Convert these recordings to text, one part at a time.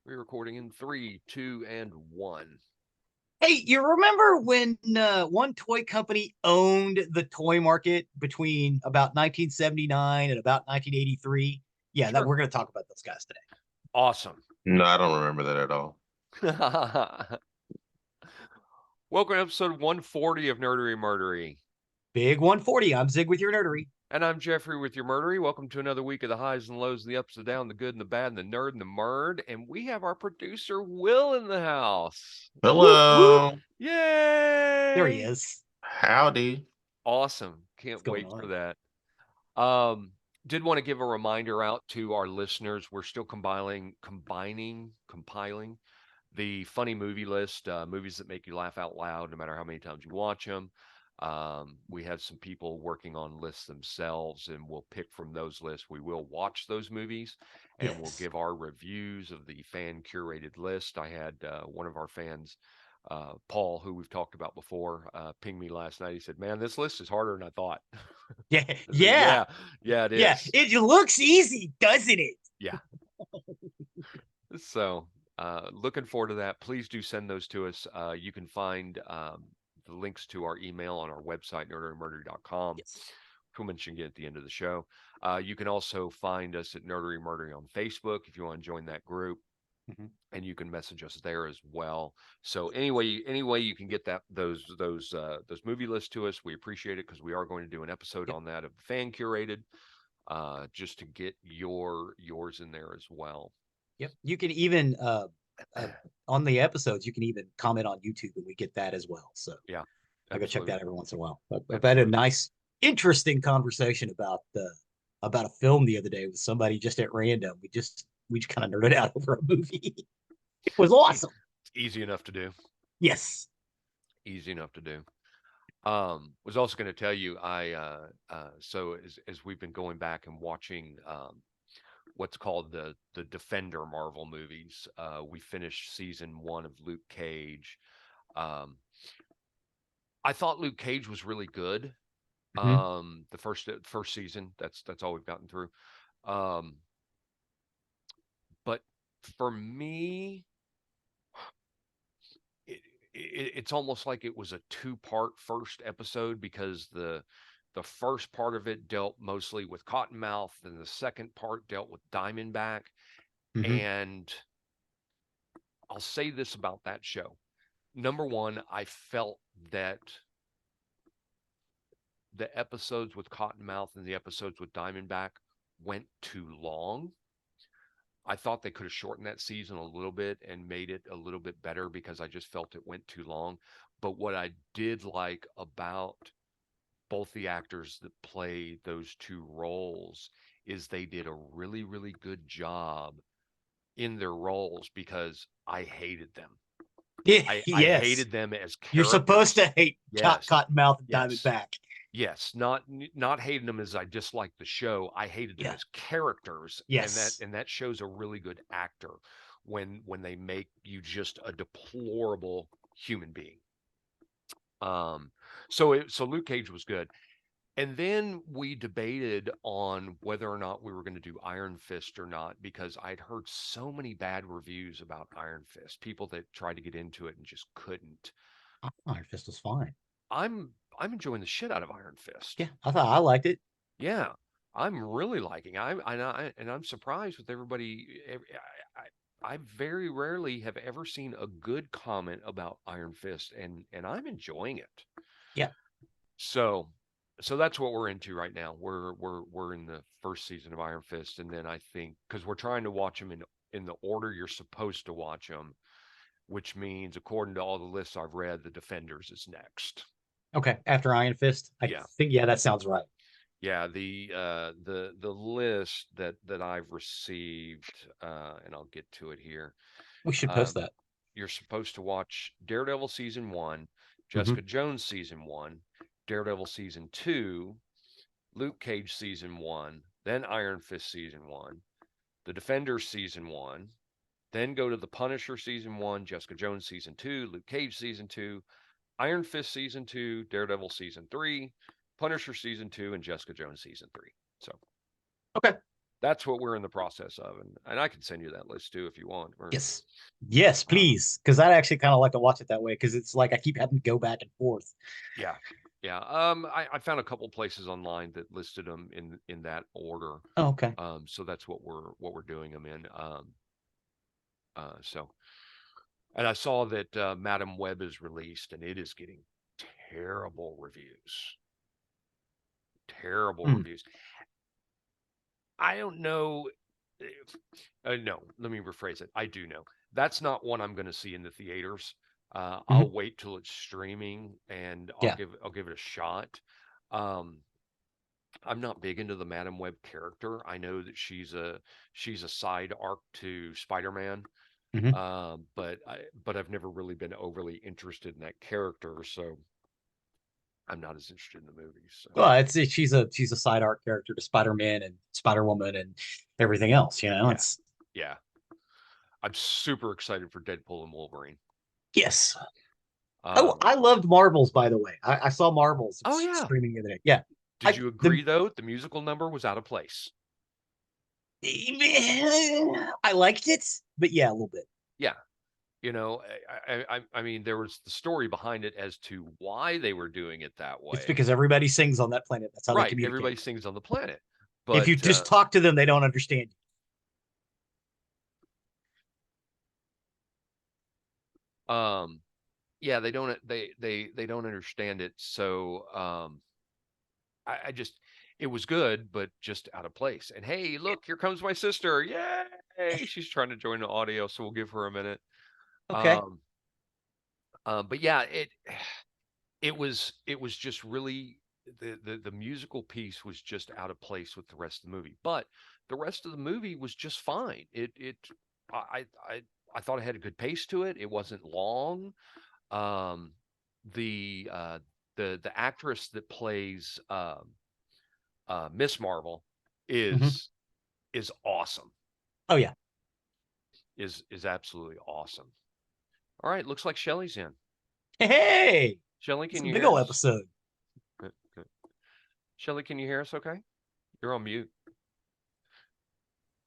Pre-recording in 3, 2, and 1. Hey, you remember when one toy company owned the toy market between about 1979 and about 1983? Yeah, that Sure. we're going to talk about those guys today. Awesome. No, I don't remember that at all. Welcome to episode 140 of Nerdery Murdery. Big 140. I'm Zig with your nerdery. And I'm Geoffrey with your Murdery. Welcome to another week of the highs and lows, the ups and downs, the good and the bad, and the nerd and the murd. And we have our producer, Will, in the house. Whoop, whoop. Hello. Yay! There he is. Howdy. Awesome. Can't What's going wait for on? that. Did want to give a reminder out to our listeners. We're still compiling the funny movie list, movies that make you laugh out loud, no matter how many times you watch them. We have some people working on lists themselves, and we'll pick from those lists. We will watch those movies, and we'll Yes. give our reviews of the fan curated list. I had one of our fans, Paul, who we've talked about before, ping me last night. He said, "Man, this list is harder than I thought." Yeah. I said, Yeah. yeah, it Yeah. is. It looks easy, doesn't it? Yeah. So, looking forward to that. Please do send those to us. You can find the links to our email on our website, nerderymurdery.com, Yes. which we'll mention again at the end of the show. You can also find us at Nerdery Murdery on Facebook if you want to join that group. Mhm. And you can message us there as well. So anyway you can get those movie lists to us, we appreciate it, because we are going to do an episode Yep. on that of fan curated, just to get yours in there as well. Yep. You can even on the episodes, you can even comment on YouTube, and we get that as well. So Yeah, I go check absolutely. that every once in a while. I've had a Absolutely. nice, interesting conversation about a film the other day with somebody just at random. We just kind of nerded out over a movie. It was awesome. It's easy enough to do. Yes. Easy enough to do. Was also going to tell you, so as we've been going back and watching what's called the Defender Marvel movies, we finished season 1 of Luke Cage. I thought Luke Cage was really good. Mhm. The first season, that's all we've gotten through. But for me, it's almost like it was a 2-part first episode, because the first part of it dealt mostly with Cottonmouth, and the second part dealt with Diamondback. Mhm. And I'll say this about that show. Number one, I felt that the episodes with Cottonmouth and the episodes with Diamondback went too long. I thought they could have shortened that season a little bit and made it a little bit better, because I just felt it went too long. But what I did like about both the actors that play those two roles is they did a really, really good job in their roles, because I hated them. I Yes. hated them as You're supposed characters. to hate Yes. Cottonmouth and Yes. Diamondback. Yes, not hating them as I disliked the show. I hated them Yeah. as characters, and Yes. that shows a really good actor when they make you just a deplorable human being. So Luke Cage was good, and then we debated on whether or not we were going to do Iron Fist or not, because I'd heard so many bad reviews about Iron Fist, people that tried to get into it and just couldn't. Iron Fist was fine. I'm enjoying the shit out of Iron Fist. Yeah, I liked it. Yeah, I'm really liking. I'm surprised with everybody. I very rarely have ever seen a good comment about Iron Fist, and I'm enjoying it. Yeah. So, that's what we're into right now. We're in the first season of Iron Fist, and then I think, because we're trying to watch them in the order you're supposed to watch them, which means, according to all the lists I've read, the Defenders is next. Okay. After Iron Fist, I Yeah. think that sounds right. Yeah, the list that I've received, and I'll get to it here. We should post Um, that. you're supposed to watch Daredevil season 1, Mhm. Jessica Jones season 1, Daredevil season 2, Luke Cage season 1, then Iron Fist season 1, The Defenders season 1, then go to The Punisher season 1, Jessica Jones season 2, Luke Cage season 2, Iron Fist season 2, Daredevil season 3, Punisher season 2, and Jessica Jones season 3. So, Okay. That's what we're in the process of, and I can send you that list too if you want. Yes, please, because I'd actually kind of like to watch it that way, because it's like I keep having to go back and forth. Yeah, yeah. I found a couple places online that listed them in that order. Oh, okay. So that's what we're doing them in. So, and I saw that Madam Web is released, and it is getting terrible reviews. Terrible reviews. I don't know. No, let me rephrase it. I do know. That's not one I'm going to see in the theaters. I'll wait till it's streaming, and I'll give it a shot. I'm not big into the Madam Web character. I know that she's a side arc to Spider-Man, but I've never really been overly interested in that character, so I'm not as interested in the movies. So. Well, she's a side arc character to Spider-Man and Spider-Woman and everything else. Yeah. I'm super excited for Deadpool and Wolverine. Yes. I loved Marvels, by the way. I saw Marvels. Oh yeah, streaming the other day. Yeah. Did you agree though? The musical number was out of place. I liked it, but yeah, a little bit. Yeah. I mean, there was the story behind it as to why they were doing it that way. It's because everybody sings on that planet. That's how they communicate. Everybody sings on the planet. But if you just talk to them, they don't understand you. Yeah, they don't understand it. So I just, it was good, but just out of place. And hey, look, here comes my sister. Yay! She's trying to join the audio, so we'll give her a minute. Okay. But yeah, it was just really the musical piece was just out of place with the rest of the movie. But the rest of the movie was just fine. I thought it had a good pace to it. It wasn't long. The actress that plays Miss Marvel is awesome. Oh yeah, is absolutely awesome. All right, looks like Shelly's in. Hey, Shelly, can you hear us? Big old episode. Good. Shelly, can you hear us? Okay, you're on mute.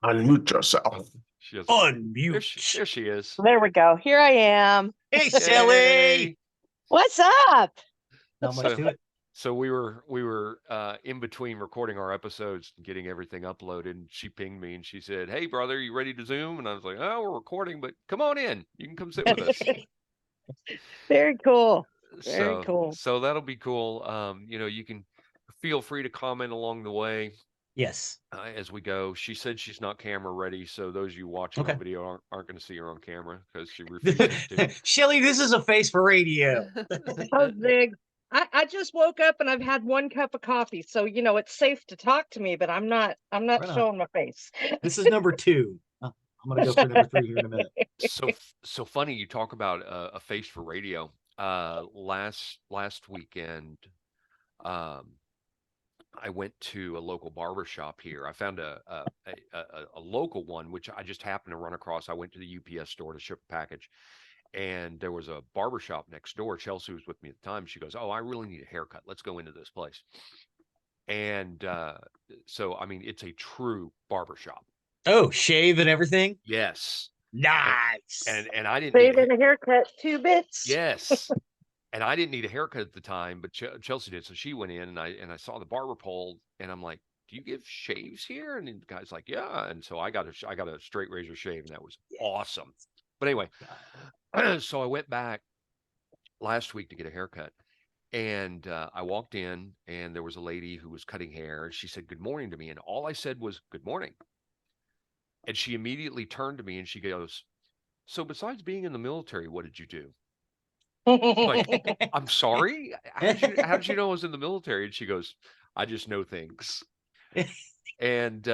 Unmute yourself. Unmute. There she is. There we go. Here I am. Hey, Shelly. What's up? Not much to it. So we were in between recording our episodes and getting everything uploaded, and she pinged me and she said, "Hey brother, you ready to Zoom?" And I was like, "Oh, we're recording, but come on in. You can come sit with us." Very cool. Very cool. So that'll be cool. You can feel free to comment along the way. Yes. As we go. She said she's not camera ready, so those of you watching the video aren't going to see her on camera because she refuses to. Shelly, this is a face for radio. Oh, Zig. I just woke up and I've had one cup of coffee, so it's safe to talk to me, but I'm not showing my face. This is number 2. I'm gonna go for number 3 here in a minute. So funny you talk about a face for radio. Last weekend, I went to a local barber shop here. I found a local one, which I just happened to run across. I went to the UPS store to ship a package, and there was a barber shop next door. Chelsea was with me at the time. She goes, "Oh, I really need a haircut. Let's go into this place." And so, I mean, it's a true barber shop. Oh, shave and everything? Yes. Nice. And I didn't shave and a haircut, 2 bits. Yes. And I didn't need a haircut at the time, but Chelsea did. So she went in, and I saw the barber pole, and I'm like, "Do you give shaves here?" And the guy's like, "Yeah." And so I got a straight razor shave, and that was awesome. But anyway, so I went back last week to get a haircut, and I walked in, and there was a lady who was cutting hair. She said good morning to me, and all I said was good morning. And she immediately turned to me and she goes, "So besides being in the military, what did you do?" Like, I'm sorry? How did you know I was in the military? And she goes, "I just know things." And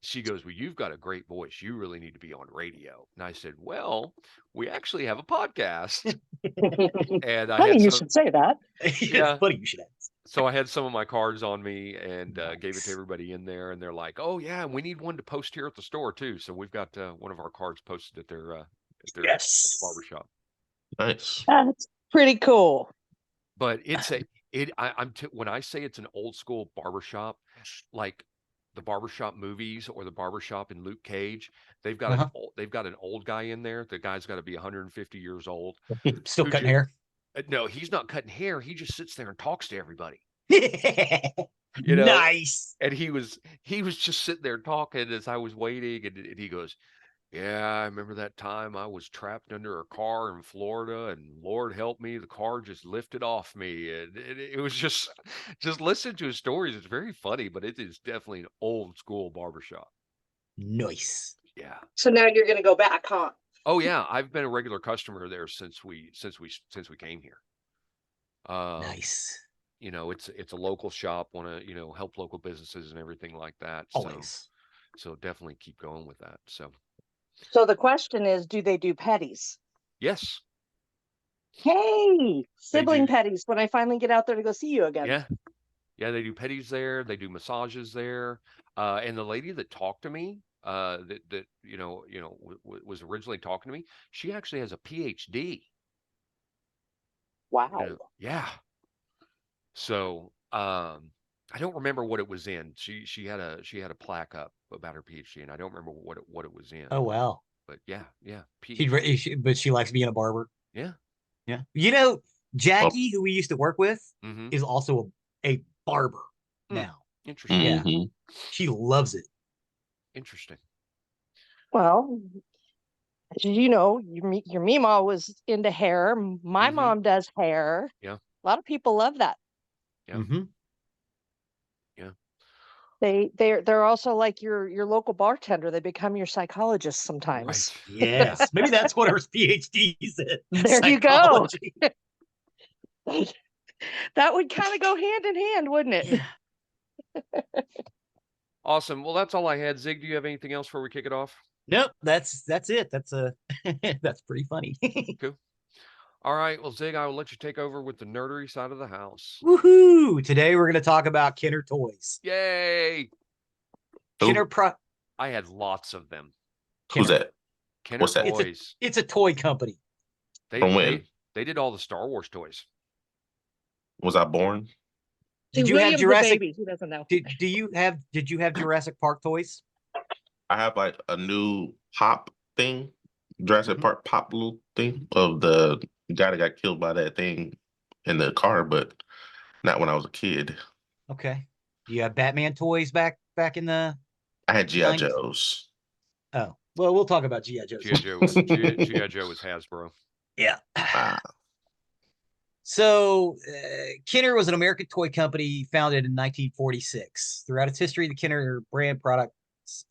she goes, "Well, you've got a great voice. You really need to be on radio." And I said, "Well, we actually have a podcast." And Funny you should say that. Yeah. Funny you should ask. So I had some of my cards on me and gave it to everybody in there. And they're like, "Oh, yeah, we need one to post here at the store, too." So we've got one of our cards posted at their barbershop. Nice. That's pretty cool. But when I say it's an old school barbershop, like the barbershop movies or the barbershop in Luke Cage, they've got they've got an old guy in there. The guy's got to be 150 years old. Still Who cutting ju- hair. No, he's not cutting hair. He just sits there and talks to everybody. You know, Nice. and he was just sitting there talking as I was waiting, and he goes, "Yeah, I remember that time I was trapped under a car in Florida, and Lord help me, the car just lifted off me." And it was just listen to his stories. It's very funny, but it is definitely an old school barbershop. Nice. Yeah. So now you're gonna go back, huh? Oh yeah, I've been a regular customer there since we came here. Nice. You know, it's a local shop, want to, help local businesses and everything like that. Always. So definitely keep going with that. So So the question is, do they do petties? yes, Hey, sibling do. petties when I finally get out there to go see you again. Yeah. Yeah, they do petties there. They do massages there. And the lady that talked to me, that was originally talking to me, she actually has a PhD. Wow. Yeah. So I don't remember what it was in. She had a plaque up about her PhD, and I don't remember what it was in. Oh wow. But yeah, But she likes being a barber. Yeah. Yeah. You know, Jackie, who we used to work with, Mm-hmm. is also a barber now. Interesting. Yeah. Mm-hmm. She loves it. Interesting. Well, as you know, your Mima was into hair. My mom does hair. Yeah. A lot of people love that. Yeah. Mm-hmm. Yeah. They're also like your local bartender. They become your psychologist sometimes. Right. Yes. Maybe that's what her PhD is in. There you go. Psychology. That would kind of go hand in hand, wouldn't it? Yeah. Awesome. Well, that's all I had. Zig, do you have anything else before we kick it off? Nope. That's it. That's that's pretty funny. Cool. All right. Well, Zig, I will let you take over with the nerdery side of the house. Woohoo! Today we're going to talk about Kenner toys. Yay! Kenner I had lots of them. Who's that? Kenner What's that? Toys. It's a toy company. From when? They did all the Star Wars toys. Was I born? Did See, you have William's a Jurassic? baby. He doesn't know. Did you have Jurassic Park toys? I have like a new pop thing, Jurassic Park pop little thing of the guy that got killed by that thing in the car, but not when I was a kid. Okay. Do you have Batman toys back in the? I had G.I. 90s? Joes. Oh, well, we'll talk about G.I. Joe. G.I. Joe was Hasbro. Yeah. Ah. So, Kenner was an American toy company founded in 1946. Throughout its history, the Kenner brand products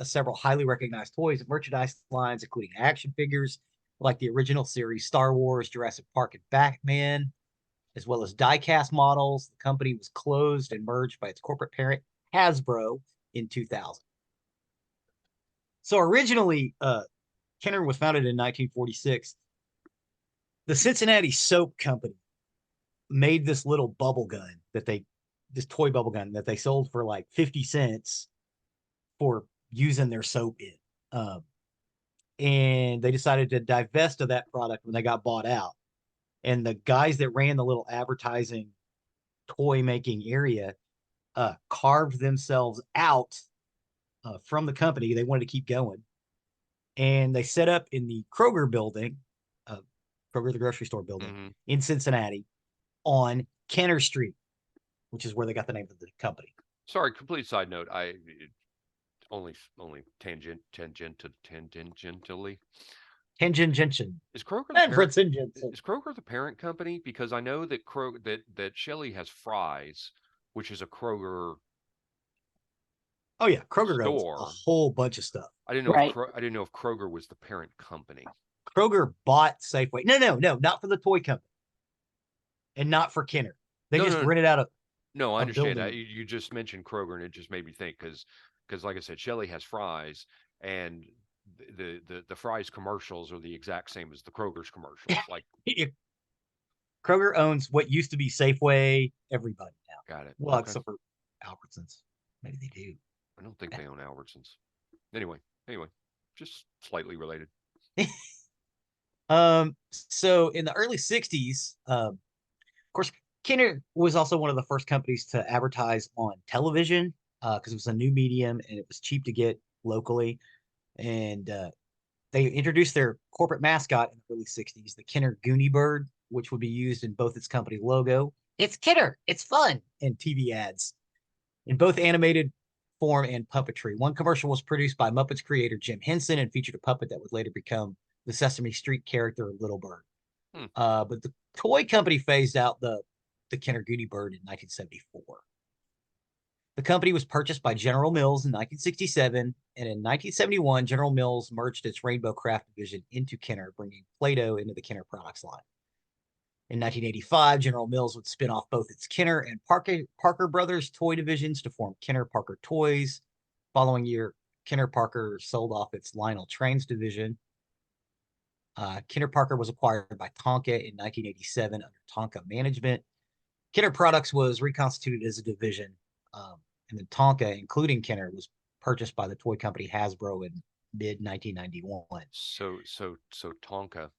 several highly recognized toys and merchandise lines, including action figures like the original series Star Wars, Jurassic Park, and Batman, as well as die-cast models. The company was closed and merged by its corporate parent, Hasbro, in 2000. So originally, Kenner was founded in 1946. The Cincinnati Soap Company made this little bubble gun this toy bubble gun that they sold for like 50 cents for using their soap in. And they decided to divest of that product when they got bought out. And the guys that ran the little advertising toy making area carved themselves out from the company. They wanted to keep going. And they set up in the Kroger building, Kroger, the grocery store building in Cincinnati, on Kenner Street, which is where they got the name of the company. Sorry, complete side note. Only tangentially. Tangential. Is Kroger Is Kroger the parent company? Because I know that that Shelly has Fry's, which is a Kroger. Oh yeah, Kroger owns a whole bunch of stuff. I didn't know if Kroger was the parent company. Kroger bought Safeway. No, not for the toy company, and not for Kenner. They rented out a. No, I understand that. You just mentioned Kroger, and it just made me think because like I said, Shelly has Fry's, and the Fry's commercials are the exact same as the Kroger's commercials. Like Kroger owns what used to be Safeway. Everybody now. Got it. Well, except for Albertsons. Maybe they do. I don't think they own Albertsons. Anyway, just slightly related. So in the early 60s, of course, Kenner was also one of the first companies to advertise on television because it was a new medium and it was cheap to get locally. And they introduced their corporate mascot in the early 60s, the Kenner Goonie Bird, which would be used in both its company logo. It's Kenner, it's fun, and TV ads in both animated form and puppetry. One commercial was produced by Muppets creator Jim Henson and featured a puppet that would later become the Sesame Street character Little Bird. But the toy company phased out the Kenner Goonie Bird in 1974. The company was purchased by General Mills in 1967, and in 1971, General Mills merged its Rainbow Craft division into Kenner, bringing Play-Doh into the Kenner products line. In 1985, General Mills would spin off both its Kenner and Parker Brothers toy divisions to form Kenner Parker Toys. Following year, Kenner Parker sold off its Lionel Trains division. Kenner Parker was acquired by Tonka in 1987 under Tonka management. Kenner Products was reconstituted as a division, and then Tonka, including Kenner, was purchased by the toy company Hasbro in mid-1991. So Tonka,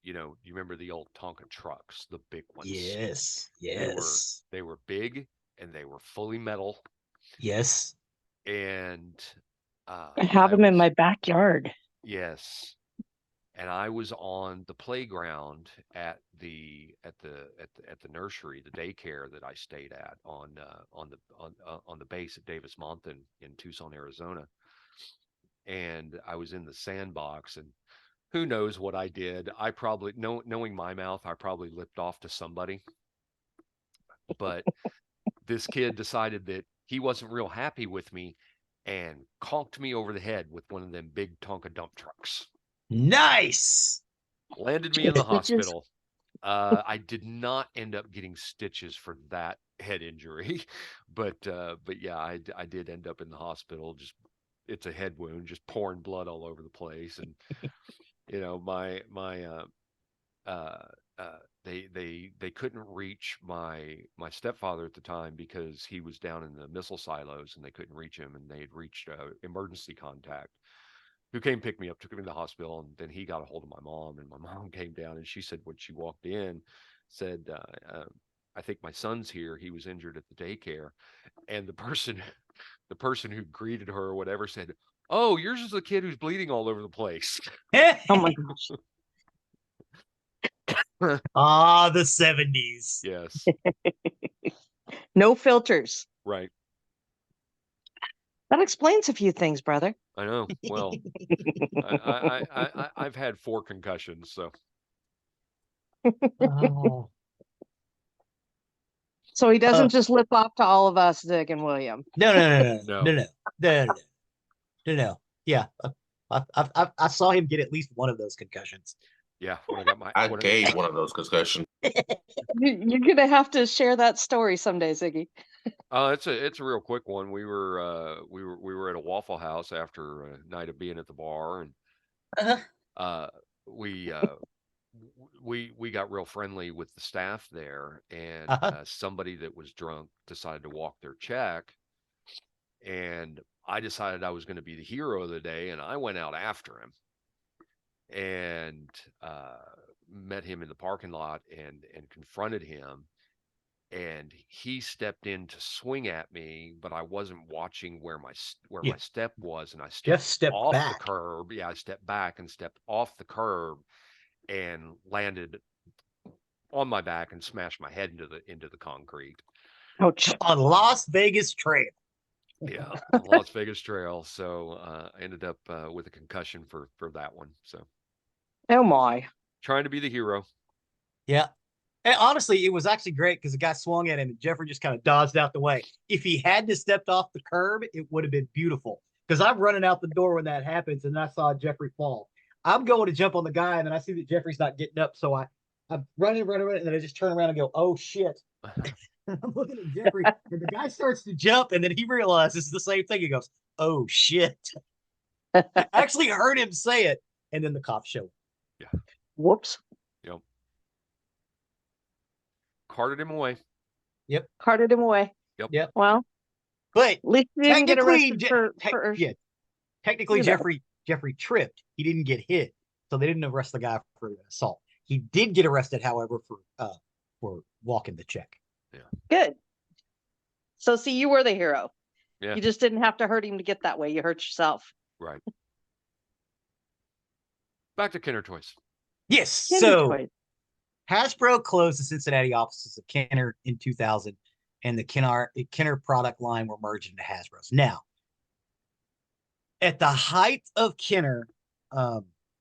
you remember the old Tonka trucks, the big ones? Yes. They were big and they were fully metal. Yes. And I have them in my backyard. Yes. And I was on the playground at the nursery, the daycare that I stayed at on the base at Davis Monthan in Tucson, Arizona. And I was in the sandbox, and who knows what I did. I probably, knowing my mouth, I probably lipped off to somebody. But this kid decided that he wasn't real happy with me and conked me over the head with one of them big Tonka dump trucks. Nice. Landed me in the hospital. I did not end up getting stitches for that head injury, but yeah, I did end up in the hospital. Just, it's a head wound, just pouring blood all over the place. And they couldn't reach my stepfather at the time because he was down in the missile silos, and they couldn't reach him, and they had reached emergency contact, who came pick me up, took me to the hospital, and then he got a hold of my mom, and my mom came down, and she said, when she walked in, said, I think my son's here. He was injured at the daycare. And the person who greeted her or whatever said, "Oh, yours is the kid who's bleeding all over the place." Oh my gosh. The 70s. Yes. No filters. Right. That explains a few things, brother. I know. Well, I've had 4 concussions, so. Oh. So he doesn't just lip off to all of us, Zig and William. No. Yeah, I saw him get at least one of those concussions. Yeah, when I got my, I gave one of those concussions. You're gonna have to share that story someday, Ziggy. It's a real quick one. We were at a Waffle House after a night of being at the bar, and we got real friendly with the staff there, and somebody that was drunk decided to walk their check, and I decided I was going to be the hero of the day, and I went out after him and met him in the parking lot and confronted him, and he stepped in to swing at me, but I wasn't watching where my step was, and I stepped off back. the curb. Yeah, I stepped back and stepped off the curb and landed on my back and smashed my head into the concrete. Ouch. On Las Vegas Trail. Yeah, Las Vegas Trail. So I ended up with a concussion for that one. So. Oh my. Trying to be the hero. Yeah. And honestly, it was actually great because the guy swung at him and Geoffrey just kind of dodged out the way. If he hadn't stepped off the curb, it would have been beautiful. Because I'm running out the door when that happens, and I saw Geoffrey fall. I'm going to jump on the guy, and then I see that Geoffrey's not getting up, so I'm running, and then I just turn around and go, "Oh shit!" I'm looking at Geoffrey, and the guy starts to jump, and then he realizes the same thing. He goes, "Oh shit!" I actually heard him say it, and then the cops show up. Yeah. Whoops. Yep. Carted him away. Yep. Carted him away. Yep. Well, but at least he didn't get arrested technically Geoffrey tripped. He didn't get hit, so they didn't arrest the guy for assault. He did get arrested, however, for walking the check. Yeah. Good. So see, you were the hero. Yeah. You just didn't have to hurt him to get that way. You hurt yourself. Right. Back to Kenner Toys. Yes. Kinder So toys. Hasbro closed the Cincinnati offices of Kenner in 2000, and the Kenner product line were merged into Hasbro's. Now, at the height of Kenner,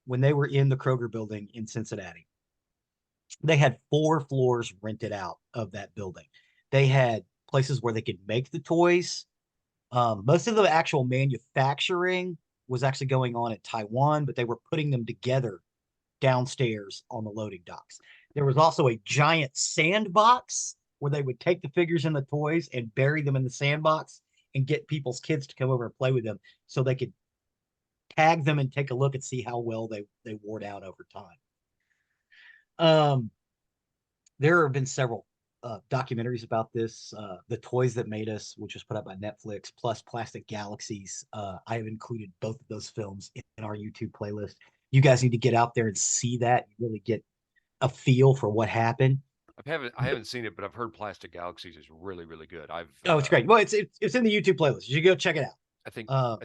when they were in the Kroger building in Cincinnati, they had 4 floors rented out of that building. They had places where they could make the toys. Most of the actual manufacturing was actually going on in Taiwan, but they were putting them together downstairs on the loading docks. There was also a giant sandbox where they would take the figures and the toys and bury them in the sandbox and get people's kids to come over and play with them so they could tag them and take a look and see how well they wore down over time. There have been several documentaries about this. The Toys That Made Us, which was put up by Netflix, plus Plastic Galaxies. I have included both of those films in our YouTube playlist. You guys need to get out there and see that. You really get a feel for what happened. I haven't seen it, but I've heard Plastic Galaxies is really, really good. Oh, it's great. Well, it's in the YouTube playlist. You should go check it out. I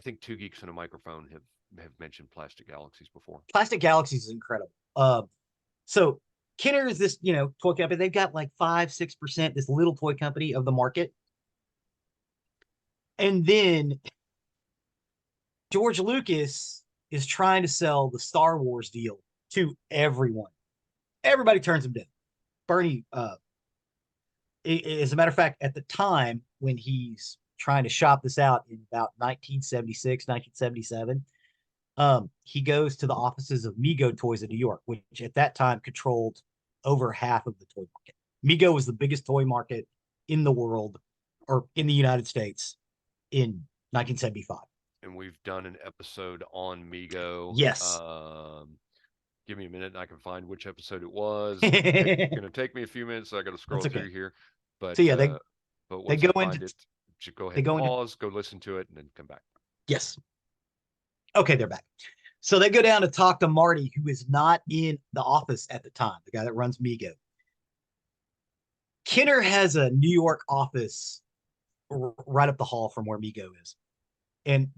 think Two Geeks and a Microphone have mentioned Plastic Galaxies before. Plastic Galaxies is incredible. So Kenner is this, toy company. They've got like 5-6%, this little toy company of the market. And then George Lucas is trying to sell the Star Wars deal to everyone. Everybody turns him down. Bernie, as a matter of fact, at the time when he's trying to shop this out in about 1976, 1977, he goes to the offices of Mego Toys in New York, which at that time controlled over half of the toy market. Mego was the biggest toy market in the world, or in the United States, in 1975. And we've done an episode on Mego. Yes. Give me a minute and I can find which episode it was. It's going to take me a few minutes, so I got to scroll through here. But so yeah, but they once go I find into it, you go ahead they and go into pause, go listen to it, and then come back. Yes. Okay, they're back. So they go down to talk to Marty, who is not in the office at the time, the guy that runs Mego. Kenner has a New York office right up the hall from where Mego is. And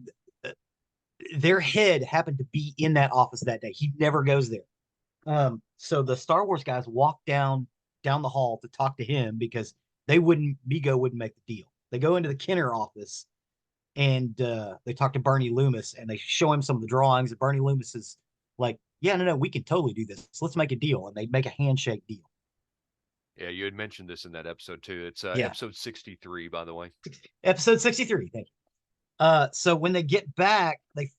their head happened to be in that office that day. He never goes there. So the Star Wars guys walk down the hall to talk to him because Mego wouldn't make the deal. They go into the Kenner office and they talk to Bernie Loomis and they show him some of the drawings. And Bernie Loomis is like, yeah, no, we can totally do this. So let's make a deal. And they make a handshake deal. Yeah, you had mentioned this in that episode too. It's episode 63, by the way. Episode 63, thank you. So when they get back, they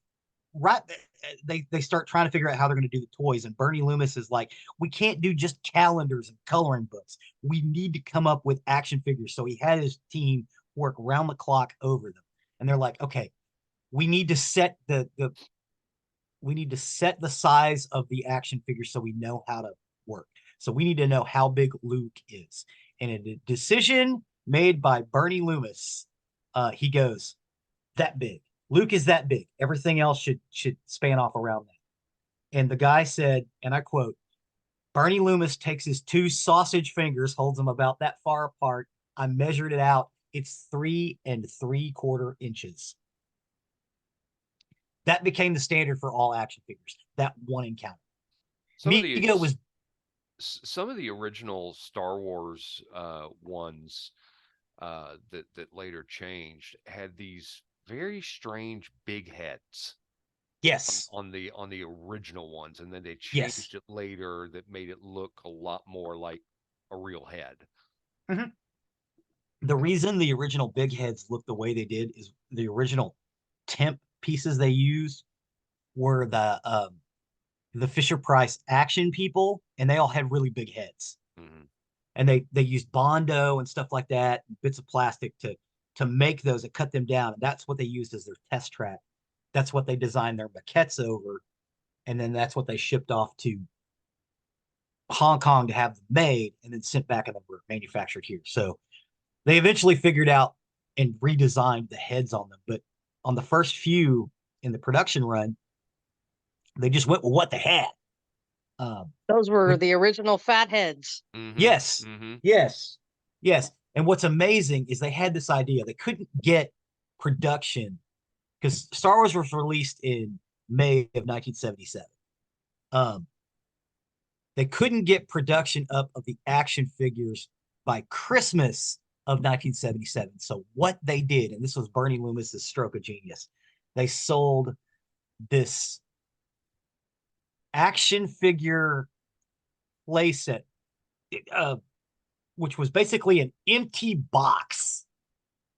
start trying to figure out how they're going to do the toys. And Bernie Loomis is like, we can't do just calendars and coloring books. We need to come up with action figures. So he had his team work round the clock over them. And they're like, okay, we need to set the size of the action figure so we know how to work. So we need to know how big Luke is. And a decision made by Bernie Loomis, he goes, that big. Luke is that big. Everything else should span off around that. And the guy said, and I quote, Bernie Loomis takes his 2 sausage fingers, holds them about that far apart. I measured it out. It's 3 3/4 inches. That became the standard for all action figures. That one encounter. Some of the original Star Wars ones that later changed had these very strange big heads. Yes. On the original ones, and then they changed it later that made it look a lot more like a real head. Mm-hmm. The reason the original big heads look the way they did is the original temp pieces they used were the Fisher-Price action people, and they all had really big heads. Mm-hmm. And they used Bondo and stuff like that, bits of plastic to make those and cut them down. And that's what they used as their test track. That's what they designed their maquettes over. And then that's what they shipped off to Hong Kong to have them made and then sent back and they were manufactured here. So they eventually figured out and redesigned the heads on them. But on the first few in the production run, they just went with what they had. Those were the original fat heads. Mm-hmm. Yes. Mm-hmm. Yes. And what's amazing is they had this idea. They couldn't get production because Star Wars was released in May of 1977. Um, they couldn't get production up of the action figures by Christmas of 1977. So what they did, and this was Bernie Loomis's stroke of genius, they sold this action figure playset, which was basically an empty box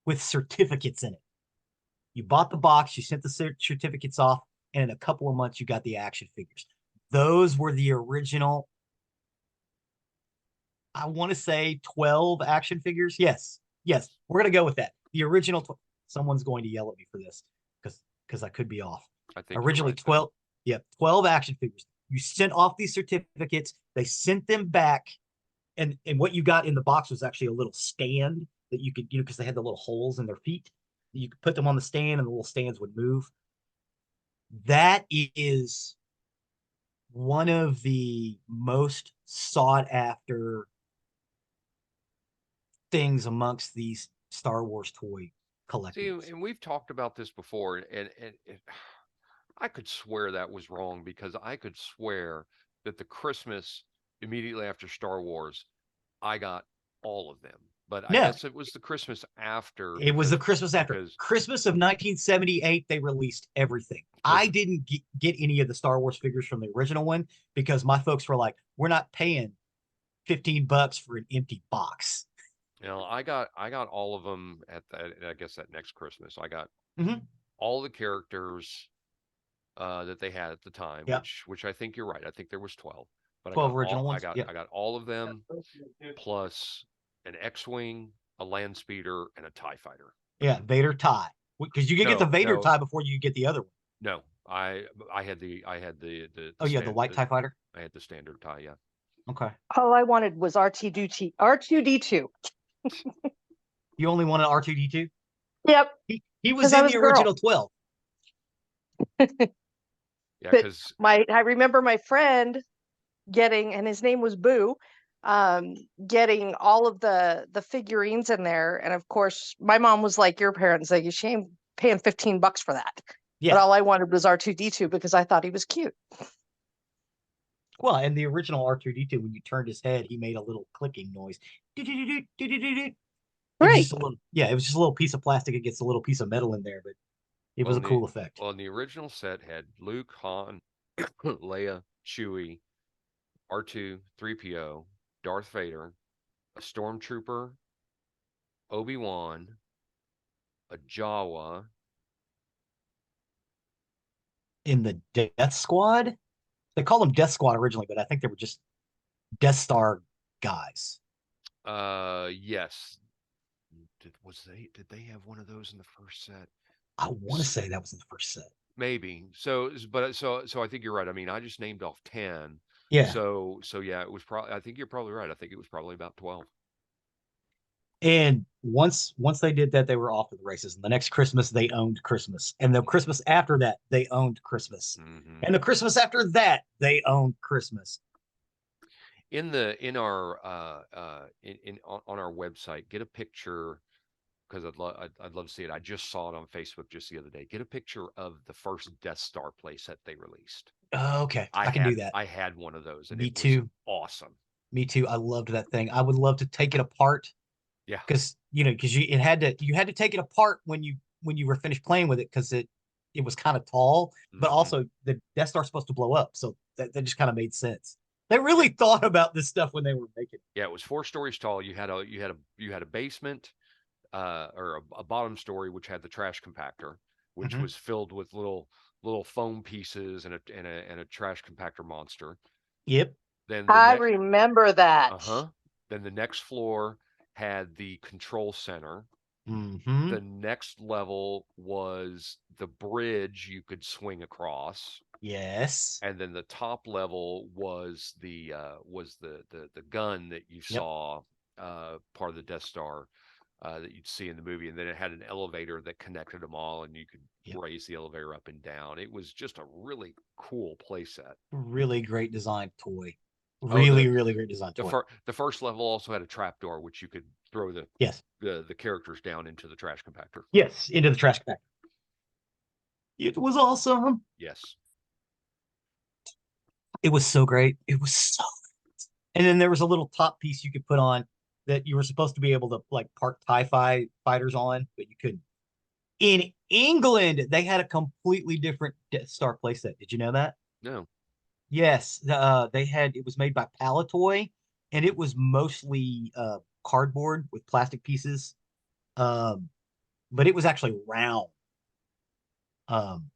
with certificates in it. You bought the box, you sent the certificates off, and in a couple of months, you got the action figures. Those were the original, I want to say 12 action figures. Yes, we're going to go with that. The original, someone's going to yell at me for this because I could be off. I think originally right, 12, yeah, 12 action figures. You sent off these certificates, they sent them back, and what you got in the box was actually a little stand that you could, because they had the little holes in their feet. You could put them on the stand and the little stands would move. That is one of the most sought after things amongst these Star Wars toy collectors. See, and we've talked about this before, and I could swear that was wrong because I could swear that the Christmas immediately after Star Wars, I got all of them. But I guess it was the Christmas after. It was the Christmas after. Christmas of 1978, they released everything. I didn't get any of the Star Wars figures from the original one because my folks were like, we're not paying $15 for an empty box. You know, I got all of them at that. I guess that next Christmas, I got all the characters that they had at the time, which I think you're right. I think there was 12. But 12 original ones. I got all of them plus an X-wing, a land speeder, and a TIE fighter. Yeah, Vader TIE. Because you can get the Vader TIE before you get the other one. No, I had the oh yeah, the white TIE fighter. I had the standard TIE. Yeah. Okay. All I wanted was R2D2. You only wanted R2D2? Yep. He was in the original 12. Yeah, because I remember my friend getting, and his name was Boo, getting all of the figurines in there, and of course my mom was like your parents, like, you shame paying $15 for that. Yeah. But all I wanted was R2D2 because I thought he was cute. Well, and the original R2D2, when you turned his head, he made a little clicking noise. Right. It was just a little piece of plastic against a little piece of metal in there, but it was a cool effect. Well, the original set had Luke, Han, Leia, Chewie, R2, 3PO, Darth Vader, a Stormtrooper, Obi-Wan, a Jawa. In the Death Squad? They called them Death Squad originally, but I think they were just Death Star guys. Yes. Did they have one of those in the first set? I want to say that was in the first set. Maybe. So I think you're right. I mean, I just named off 10. Yeah. So yeah, it was probably, I think you're probably right. I think it was probably about 12. And once they did that, they were off to the races. And the next Christmas, they owned Christmas. And the Christmas after that, they owned Christmas. Mm-hmm. And the Christmas after that, they owned Christmas. On our website, get a picture, because I'd love to see it. I just saw it on Facebook just the other day. Get a picture of the first Death Star playset they released. Oh, okay. I can do that. I had one of those, and Me too. Awesome. Me too. I loved that thing. I would love to take it apart. Yeah. Because you had to take it apart when you were finished playing with it, because it was kind of tall, but also the Death Star's supposed to blow up, so that just kind of made sense. They really thought about this stuff when they were making it. Yeah, it was 4 stories tall. You had a basement, or a bottom story, which had the trash compactor, which was filled with little foam pieces and a trash compactor monster. Yep. Then I remember that. Then the next floor had the control center. Mm-hmm. The next level was the bridge you could swing across. Yes. And then the top level was the gun that you saw, part of the Death Star, that you'd see in the movie. And then it had an elevator that connected them all, and you could raise the elevator up and down. It was just a really cool playset. Really great design toy. Really, really great design toy. The first level also had a trap door, which you could throw Yes. the characters down into the trash compactor. Yes, into the trash compactor. It was awesome. Yes. It was so great. It was so great. And then there was a little top piece you could put on that you were supposed to be able to like park TIE fighters on, but you couldn't. In England, they had a completely different Death Star playset. Did you know that? No. Yes, they had it was made by Palatoy, and it was mostly cardboard with plastic pieces. But it was actually round. Um,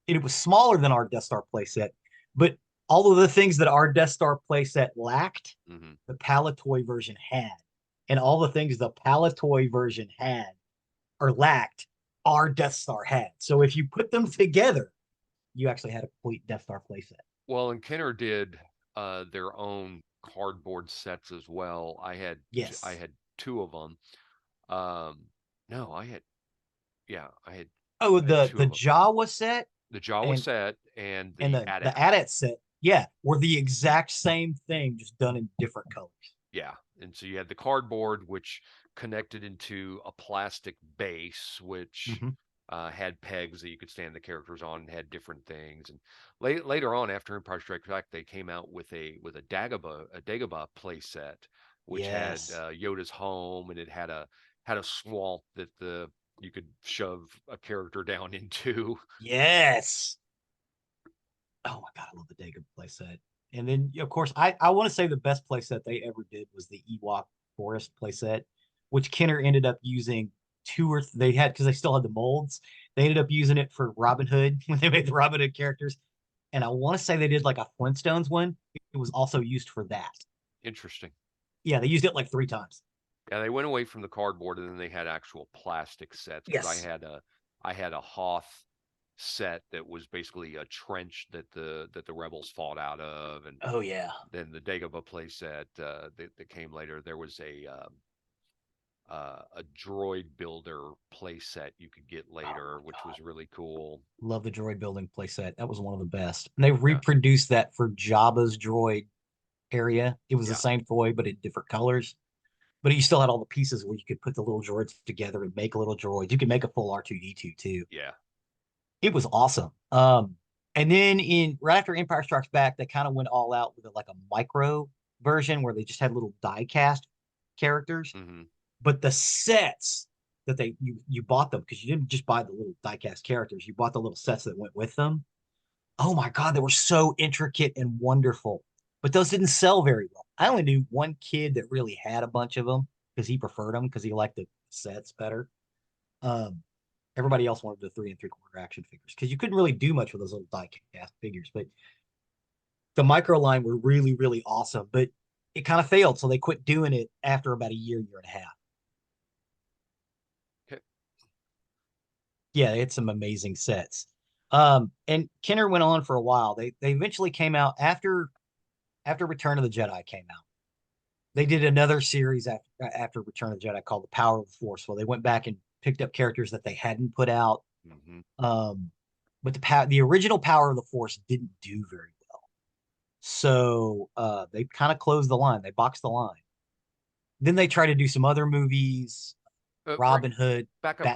and it was smaller than our Death Star playset, but all of the things that our Death Star playset lacked, the Palatoy version had. And all the things the Palatoy version had or lacked, our Death Star had. So if you put them together, you actually had a complete Death Star playset. Well, and Kenner did their own cardboard sets as well. I had two of them. No, I had the Jawa set, the Jawa set, and the the AT-AT set, were the exact same thing, just done in different colors. Yeah, and so you had the cardboard, which connected into a plastic base, which had pegs that you could stand the characters on, and had different things. And later on, after Empire Strikes Back, they came out with a Dagobah play set, which had Yoda's home, and it had a swamp that you could shove a character down into. Yes. Oh my god, I love the Dagobah playset. And then, of course, I want to say the best playset they ever did was the Ewok Forest playset, which Kenner ended up using they had because they still had the molds. They ended up using it for Robin Hood when they made the Robin Hood characters. And I want to say they did like a Flintstones one. It was also used for that. Interesting. Yeah, they used it like 3 times. Yeah, they went away from the cardboard, and then they had actual plastic sets. Because I had a Hoth set that was basically a trench that the rebels fought out of, and then the Dagobah play set that came later. There was a droid builder play set you could get later, which was really cool. Love the droid building play set. That was one of the best. And they reproduced that for Jabba's droid area. It was the same toy, but in different colors. But you still had all the pieces where you could put the little droids together and make little droids. You could make a full R2-D2 too. Yeah. It was awesome. And then right after Empire Strikes Back, they kind of went all out with like a micro version where they just had little die cast characters. But the sets that you bought them, because you didn't just buy the little die cast characters, you bought the little sets that went with them. Oh my god, they were so intricate and wonderful. But those didn't sell very well. I only knew one kid that really had a bunch of them because he preferred them because he liked the sets better. Everybody else wanted the 3 3/4 action figures because you couldn't really do much with those little die cast figures. But the micro line were really, really awesome. But it kind of failed, so they quit doing it after about a year and a half. Okay. Yeah, they had some amazing sets. And Kenner went on for a while. They eventually came out after Return of the Jedi came out. They did another series after Return of the Jedi called The Power of the Force. Well, they went back and picked up characters that they hadn't put out. But the original Power of the Force didn't do very well. So they kind of closed the line. They boxed the line. Then they tried to do some other movies, Robin Hood, Batman.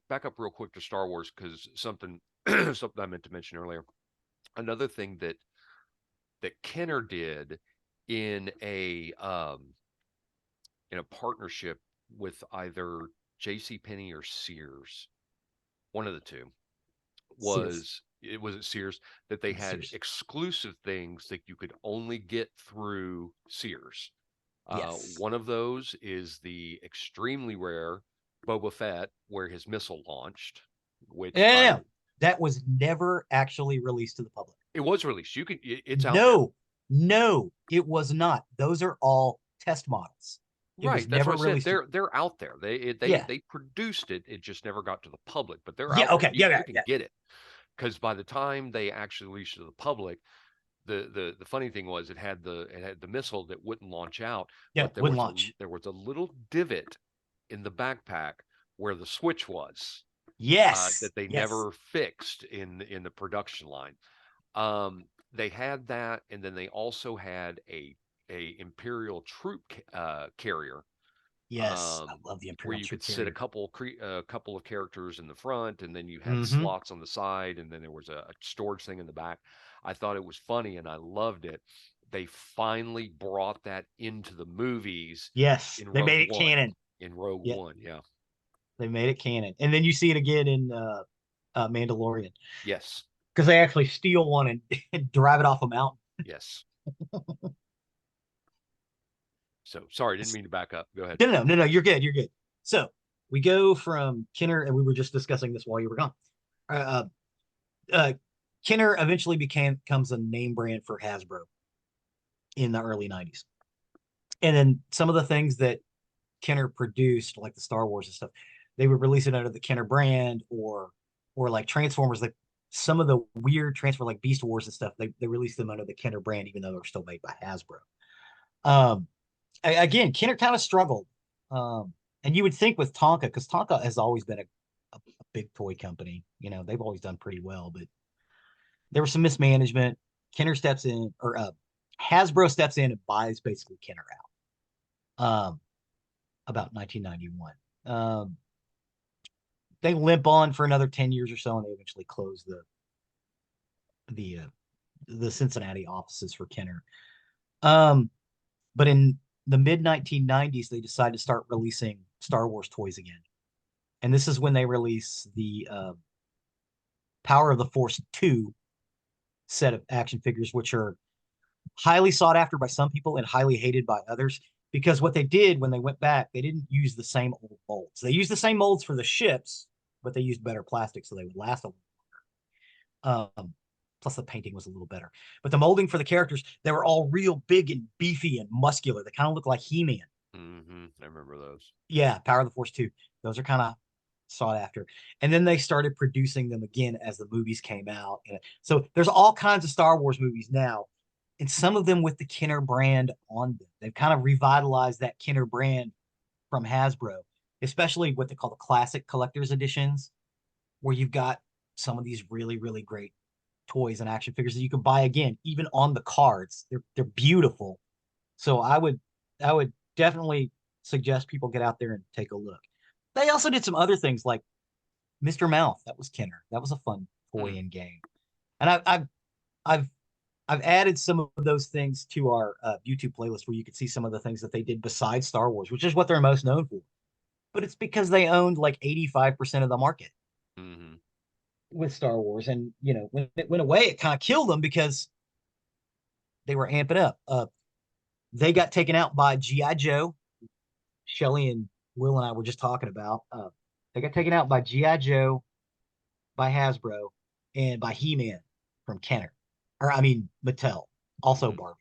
Back up real quick to Star Wars, because something I meant to mention earlier. Another thing that Kenner did in a partnership with either JCPenney or Sears, one of the two, was Sears, that they had exclusive things that you could only get through Sears. One of those is the extremely rare Boba Fett, where his missile launched, which that was never actually released to the public. It was released. It's out there. No, it was not. Those are all test models. Right, that's what I said. They're out there. They produced it. It just never got to the public. But they're out there. You can get it, because by the time they actually released it to the public, the funny thing was it had the missile that wouldn't launch out. Yeah, but wouldn't launch. There was a little divot in the backpack where the switch was. Yes, that they never fixed in the production line. they had that, and then they also had a Imperial troop carrier. Yes, I love the Where Imperial you troop could sit carrier. a couple of characters in the front, and then you had Mm-hmm. slots on the side, and then there was a storage thing in the back. I thought it was funny, and I loved it. They finally brought that into the movies Yes, in they Rogue made it One. canon. In Rogue Yeah, One, yeah. they made it canon, and then you see it again in Mandalorian Yes. because they actually steal one and drive it off a mountain. Yes. So sorry, didn't mean to back up. Go ahead. No, you're good. You're good. So we go from Kenner, and we were just discussing this while you were gone. Uh, uh, Kenner eventually becomes a name brand for Hasbro in the early 90s. And then some of the things that Kenner produced, like the Star Wars and stuff, they would release it under the Kenner brand, or like Transformers, like some of the weird Transformer like Beast Wars and stuff, they released them under the Kenner brand, even though they're still made by Hasbro. Again, Kenner kind of struggled. And you would think with Tonka, because Tonka has always been a big toy company, they've always done pretty well, but there was some mismanagement. Kenner steps in, or Hasbro steps in and buys basically Kenner out. About 1991. They limp on for another 10 years or so, and they eventually close the Cincinnati offices for Kenner. But in the mid 1990s, they decided to start releasing Star Wars toys again, and this is when they release the Power of the Force 2 set of action figures, which are highly sought after by some people and highly hated by others. Because what they did when they went back, they didn't use the same old molds. They used the same molds for the ships, but they used better plastic so they would last a little longer. Plus, the painting was a little better. But the molding for the characters, they were all real big and beefy and muscular. They kind of look like He-Man. I remember those. Yeah, Power of the Force 2. Those are kind of sought after. And then they started producing them again as the movies came out. So there's all kinds of Star Wars movies now, and some of them with the Kenner brand on them. They've kind of revitalized that Kenner brand from Hasbro, especially what they call the classic collector's editions, where you've got some of these really, really great toys and action figures that you can buy again, even on the cards. They're beautiful. So I would definitely suggest people get out there and take a look. They also did some other things like Mr. Mouth. That was Kenner. That was a fun toy and game. And I've added some of those things to our YouTube playlist where you can see some of the things that they did besides Star Wars, which is what they're most known for. But it's because they owned like 85% of the market with Star Wars. And, when it went away, it kind of killed them because they were amping up. They got taken out by G.I. Joe. Shelly and Will and I were just talking about. They got taken out by G.I. Joe, by Hasbro, and by He-Man from Kenner. Mattel, also Barbie.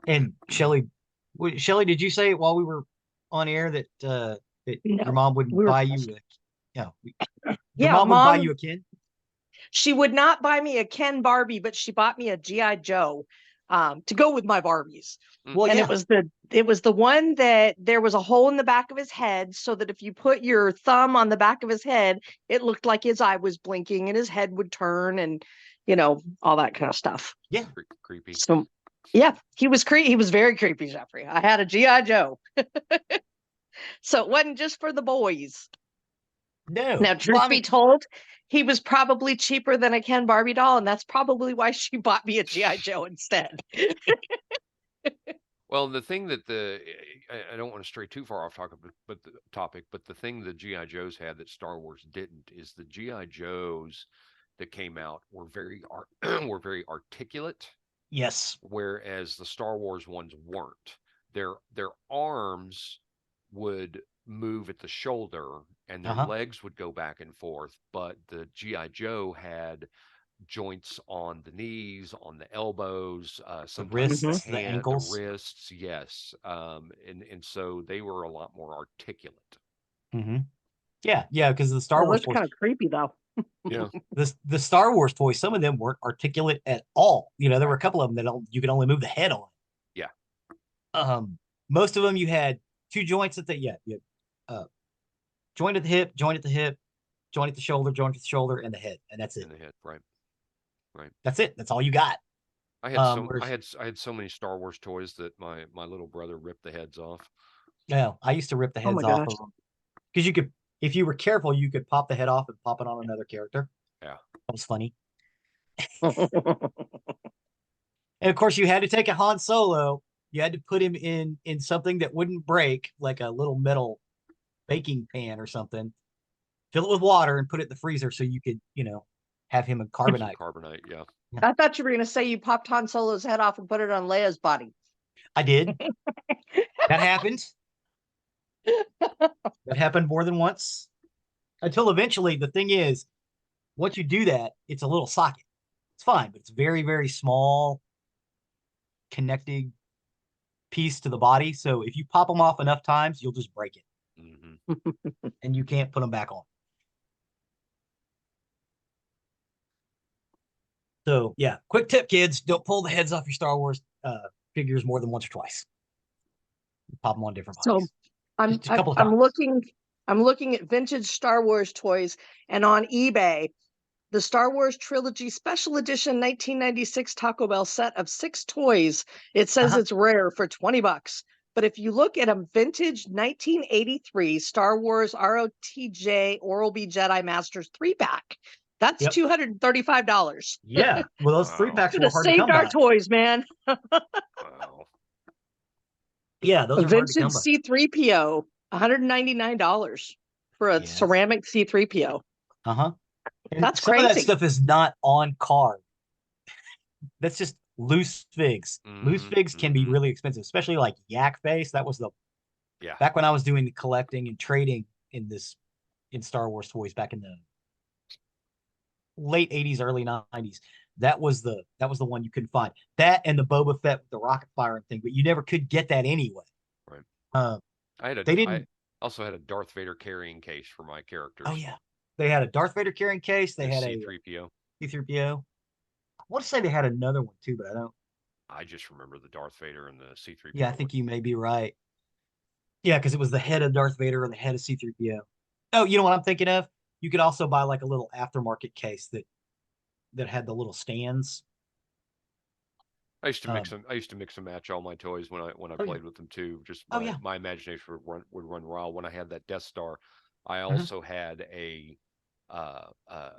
And Shelly, did you say while we were on air that No, your mom wouldn't buy you your Yeah, mom would buy you a Ken? She would not buy me a Ken Barbie, but she bought me a G.I. Joe to go with my Barbies. Well, and yeah. it was the one that there was a hole in the back of his head, so that if you put your thumb on the back of his head, it looked like his eye was blinking and his head would turn, and all that kind of stuff. Yeah, creepy. So yeah, he was he was very creepy, Geoffrey. I had a G.I. Joe. So it wasn't just for the boys. No. Now, truth be told, he was probably cheaper than a Ken Barbie doll, and that's probably why she bought me a G.I. Joe instead. Well, the thing that I don't want to stray too far off topic, but the thing the G.I. Joes had that Star Wars didn't is the G.I. Joes that came out were very articulate. Yes. Whereas the Star Wars ones weren't. Their arms would move at the shoulder and their legs would go back and forth, but the G.I. Joe had joints on the knees, on the elbows, sometimes the wrists, the ankles, the wrists, yes. And so they were a lot more articulate. Yeah, because the Star Wars toys kind of creepy though. Yeah. The Star Wars toys, some of them weren't articulate at all. There were a couple of them that you could only move the head on. Yeah. Most of them you had two joints at the joint at the hip, joint at the hip, joint at the shoulder, and the head, and that's it. In the head, right. Right. That's it. That's all you got. I had Whereas, I had so many Star Wars toys that my little brother ripped the heads off. yeah, I used to rip the Oh heads my off gosh. of them because you could, if you were careful, you could pop the head off and pop it on another character. Yeah. That was funny. And of course, you had to take a Han Solo. You had to put him in something that wouldn't break, like a little metal baking pan or something. Fill it with water and put it in the freezer so you could, have him in Some carbonite. carbonite, yeah. I thought you were going to say you popped Han Solo's head off and put it on Leia's body. I did. That happened. That happened more than once. Until eventually, the thing is, once you do that, it's a little socket. It's fine, but it's very, very small connecting piece to the body. So if you pop them off enough times, you'll just break it. And you can't put them back on. So yeah, quick tip, kids: don't pull the heads off your Star Wars figures more than once or twice. Pop them on different So bodies. I'm Just a couple of I'm times. looking at vintage Star Wars toys, and on eBay, the Star Wars Trilogy Special Edition 1996 Taco Bell set of 6 toys. It says it's rare for $20. But if you look at a vintage 1983 Star Wars ROTJ Oral-B Jedi Masters 3-pack, that's Yep. $235. Yeah. Well, those 3-packs Could were have hard to saved come our by. toys, man. Wow. Yeah, those A are hard to vintage come by. C3PO, $199 for a Yes. ceramic C3PO. And That's some of that crazy. stuff is not on card. That's just loose figs. Loose figs can be really expensive, especially like yak face. That was back when I was doing the collecting and trading in Star Wars toys back in the late 80s, early 90s. That was the one you couldn't find. That and the Boba Fett with the rocket firing thing, but you never could get that anyway. Right. They didn't. I also had a Darth Vader carrying case for my characters. Oh yeah, they had a Darth Vader carrying case. They had C3PO. C3PO. I want to say they had another one too, but I don't. I just remember the Darth Vader and the C3PO. Yeah, I think you may be right. Yeah, because it was the head of Darth Vader or the head of C3PO. Oh, you know what I'm thinking of? You could also buy like a little aftermarket case that had the little stands. I used to mix and match all my toys when I played with them too. Just my imagination would run wild. When I had that Death Star, I also had a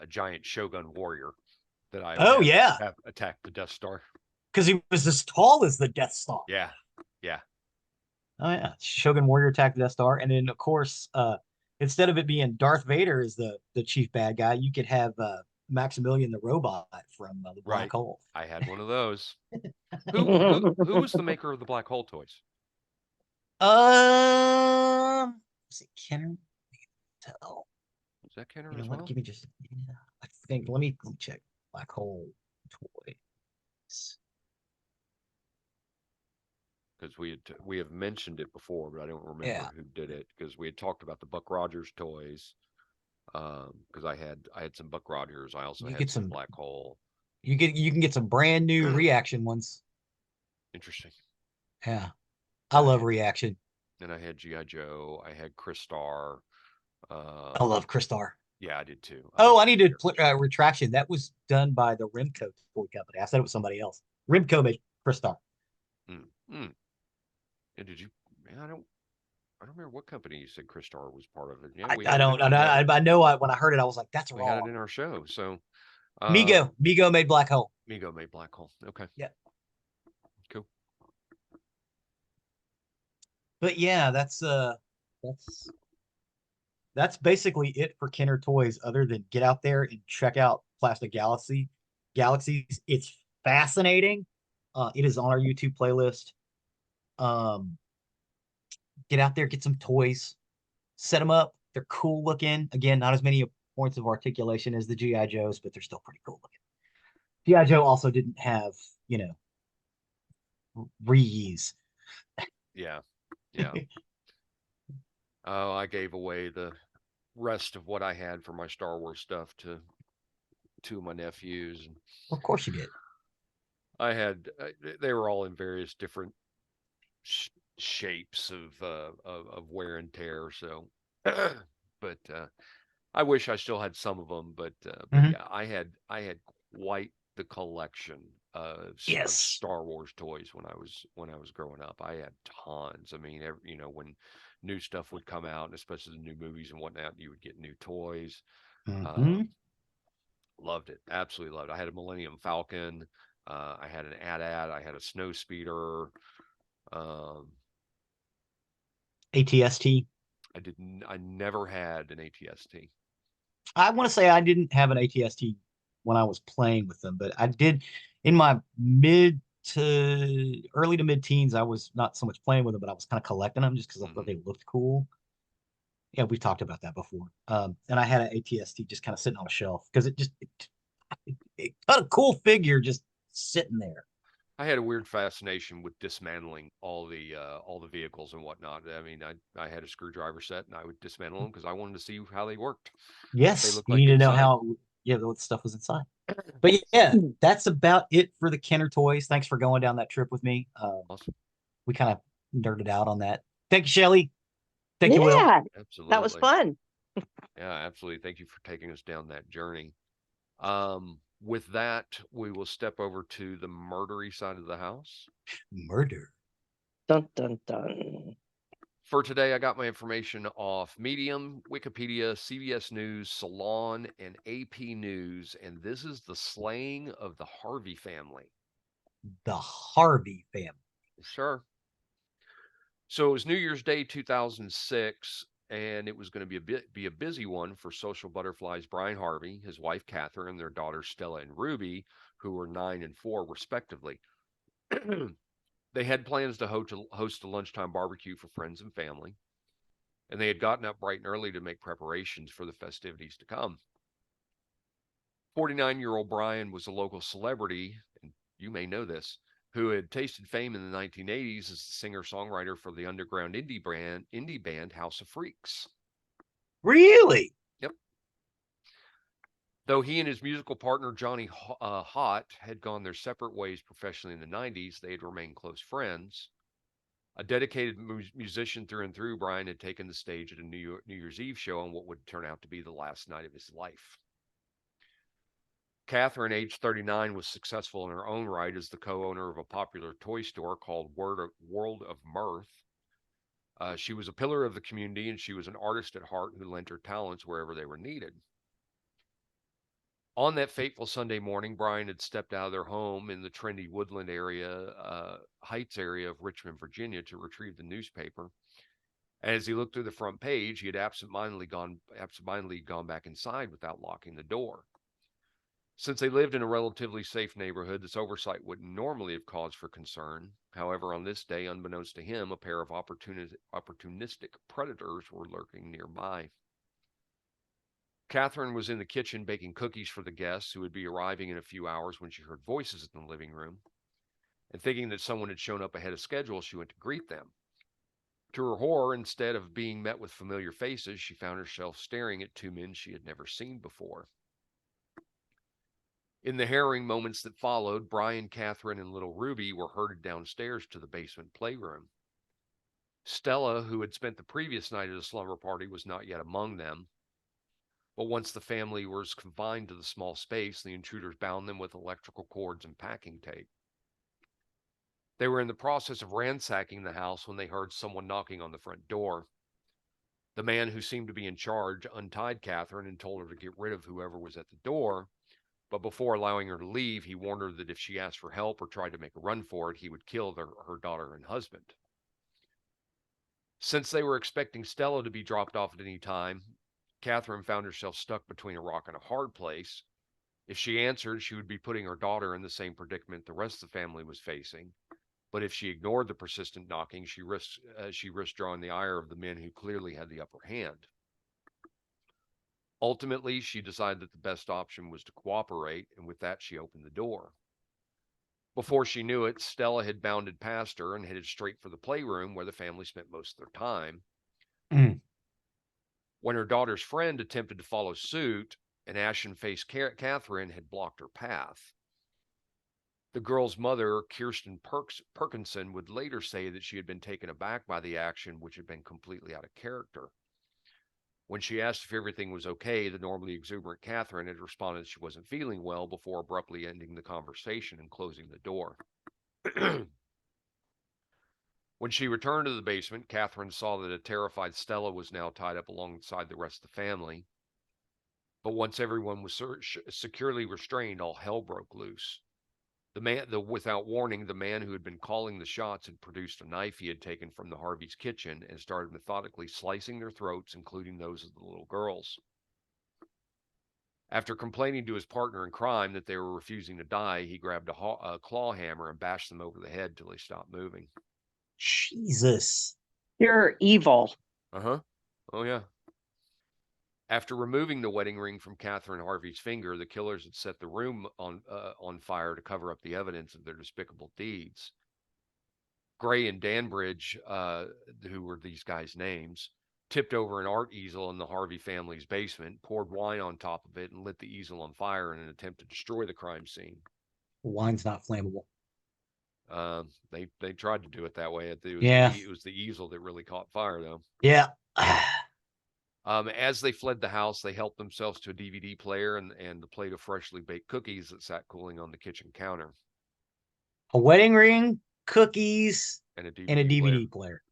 giant Shogun warrior that I would have attack the Death Star. Because he was as tall as the Death Star. Yeah. Oh yeah, Shogun warrior attacked the Death Star, and then of course, instead of it being Darth Vader as the chief bad guy, you could have Maximilian the robot from the Black Hole. I had one of those. Who was the maker of the Black Hole toys? Was it Kenner? Tell. Was that Kenner as well? Give me just. Yeah, I think. Let me check. Black Hole toys. Because we have mentioned it before, but I don't remember who did it. Because we had talked about the Buck Rogers toys. Because I had some Buck Rogers. I also had some Black Hole. You can get some brand new reaction ones. Interesting. Yeah, I love reaction. And I had G.I. Joe. I had Crystar. I love Crystar. Yeah, I did too. I needed retraction. That was done by the Remco toy company. I said it was somebody else. Remco made Crystar. And did you? Man, I don't remember what company you said Crystar was part of it. Yeah, I don't. I know. When I heard it, I was like, "That's wrong." We had it in our show. So, Mego made Black Hole. Mego made Black Hole. Okay. Yeah. Cool. But yeah, that's basically it for Kenner Toys. Other than get out there and check out Plastic Galaxies. It's fascinating. It is on our YouTube playlist. Get out there, get some toys, set them up. They're cool looking. Again, not as many points of articulation as the G.I. Joes, but they're still pretty cool looking. G.I. Joe also didn't have, reuse. Yeah. Oh, I gave away the rest of what I had for my Star Wars stuff to two of my nephews. Of course you did. I had they were all in various different shapes of wear and tear. So, but I wish I still had some of them. But yeah, I had quite the collection of Yes. Star Wars toys when I was growing up. I had tons. I mean, when new stuff would come out, and especially the new movies and whatnot, you would get new toys. Mhm. Loved it. Absolutely loved it. I had a Millennium Falcon. I had an AT-AT. I had a snow speeder. ATST. I never had an ATST. I want to say I didn't have an ATST when I was playing with them, but I did in my early to mid teens. I was not so much playing with them, but I was kind of collecting them just because I thought they looked cool. Yeah, we've talked about that before. And I had an ATST just kind of sitting on a shelf because it got a cool figure just sitting there. I had a weird fascination with dismantling all the vehicles and whatnot. I mean, I had a screwdriver set and I would dismantle them because I wanted to see how they worked. Yes, They look you like need to know inside. how, what stuff was inside. But yeah, that's about it for the Kenner toys. Thanks for going down that trip with me. Awesome. We kind of nerded out on that. Thank you, Shelly. Thank you, Will. Yeah, Absolutely. that was fun. Yeah, absolutely. Thank you for taking us down that journey. With that, we will step over to the murdery side of the house. Murder. Dun dun dun. For today, I got my information off Medium, Wikipedia, CBS News, Salon, and AP News, and this is the slaying of the Harvey family. The Harvey family. Sure. So it was New Year's Day 2006, and it was going to be a busy one for social butterflies Brian Harvey, his wife Catherine, and their daughters Stella and Ruby, who were 9 and 4 respectively. They had plans to host a lunchtime barbecue for friends and family, and they had gotten up bright and early to make preparations for the festivities to come. 49-year-old Brian was a local celebrity, and you may know this, who had tasted fame in the 1980s as the singer-songwriter for the underground indie band House of Freaks. Really? Yep. Though he and his musical partner Johnny Hott had gone their separate ways professionally in the 90s, they had remained close friends. A dedicated musician through and through, Brian had taken the stage at a New Year's Eve show on what would turn out to be the last night of his life. Catherine, age 39, was successful in her own right as the co-owner of a popular toy store called World of Mirth. She was a pillar of the community, and she was an artist at heart who lent her talents wherever they were needed. On that fateful Sunday morning, Brian had stepped out of their home in the trendy Woodland Heights area of Richmond, Virginia, to retrieve the newspaper. As he looked through the front page, he had absentmindedly gone back inside without locking the door. Since they lived in a relatively safe neighborhood, this oversight wouldn't normally have cause for concern. However, on this day, unbeknownst to him, a pair of opportunistic predators were lurking nearby. Catherine was in the kitchen baking cookies for the guests who would be arriving in a few hours when she heard voices in the living room. And thinking that someone had shown up ahead of schedule, she went to greet them. To her horror, instead of being met with familiar faces, she found herself staring at two men she had never seen before. In the harrowing moments that followed, Brian, Catherine, and little Ruby were herded downstairs to the basement playroom. Stella, who had spent the previous night at a slumber party, was not yet among them. But once the family was confined to the small space, the intruders bound them with electrical cords and packing tape. They were in the process of ransacking the house when they heard someone knocking on the front door. The man who seemed to be in charge untied Catherine and told her to get rid of whoever was at the door, but before allowing her to leave, he warned her that if she asked for help or tried to make a run for it, he would kill her daughter and husband. Since they were expecting Stella to be dropped off at any time, Catherine found herself stuck between a rock and a hard place. If she answered, she would be putting her daughter in the same predicament the rest of the family was facing. But if she ignored the persistent knocking, she risked drawing the ire of the men who clearly had the upper hand. Ultimately, she decided that the best option was to cooperate, and with that, she opened the door. Before she knew it, Stella had bounded past her and headed straight for the playroom where the family spent most of their time. When her daughter's friend attempted to follow suit, an ashen-faced Catherine had blocked her path. The girl's mother, Kirsten Perkinson, would later say that she had been taken aback by the action, which had been completely out of character. When she asked if everything was okay, the normally exuberant Catherine had responded she wasn't feeling well before abruptly ending the conversation and closing the door. When she returned to the basement, Catherine saw that a terrified Stella was now tied up alongside the rest of the family. But once everyone was securely restrained, all hell broke loose. Without warning, the man who had been calling the shots had produced a knife he had taken from the Harvey's kitchen and started methodically slicing their throats, including those of the little girls. After complaining to his partner in crime that they were refusing to die, he grabbed a claw hammer and bashed them over the head till they stopped moving. Jesus. You're evil. Uh-huh. Oh, yeah. After removing the wedding ring from Catherine Harvey's finger, the killers had set the room on fire to cover up the evidence of their despicable deeds. Gray and Danbridge, who were these guys' names, tipped over an art easel in the Harvey family's basement, poured wine on top of it, and lit the easel on fire in an attempt to destroy the crime scene. Wine's not flammable. They tried to do it that way. It was the easel that really caught fire, though. Yeah. As they fled the house, they helped themselves to a DVD player and the plate of freshly baked cookies that sat cooling on the kitchen counter. A wedding ring, cookies, And a DVD player.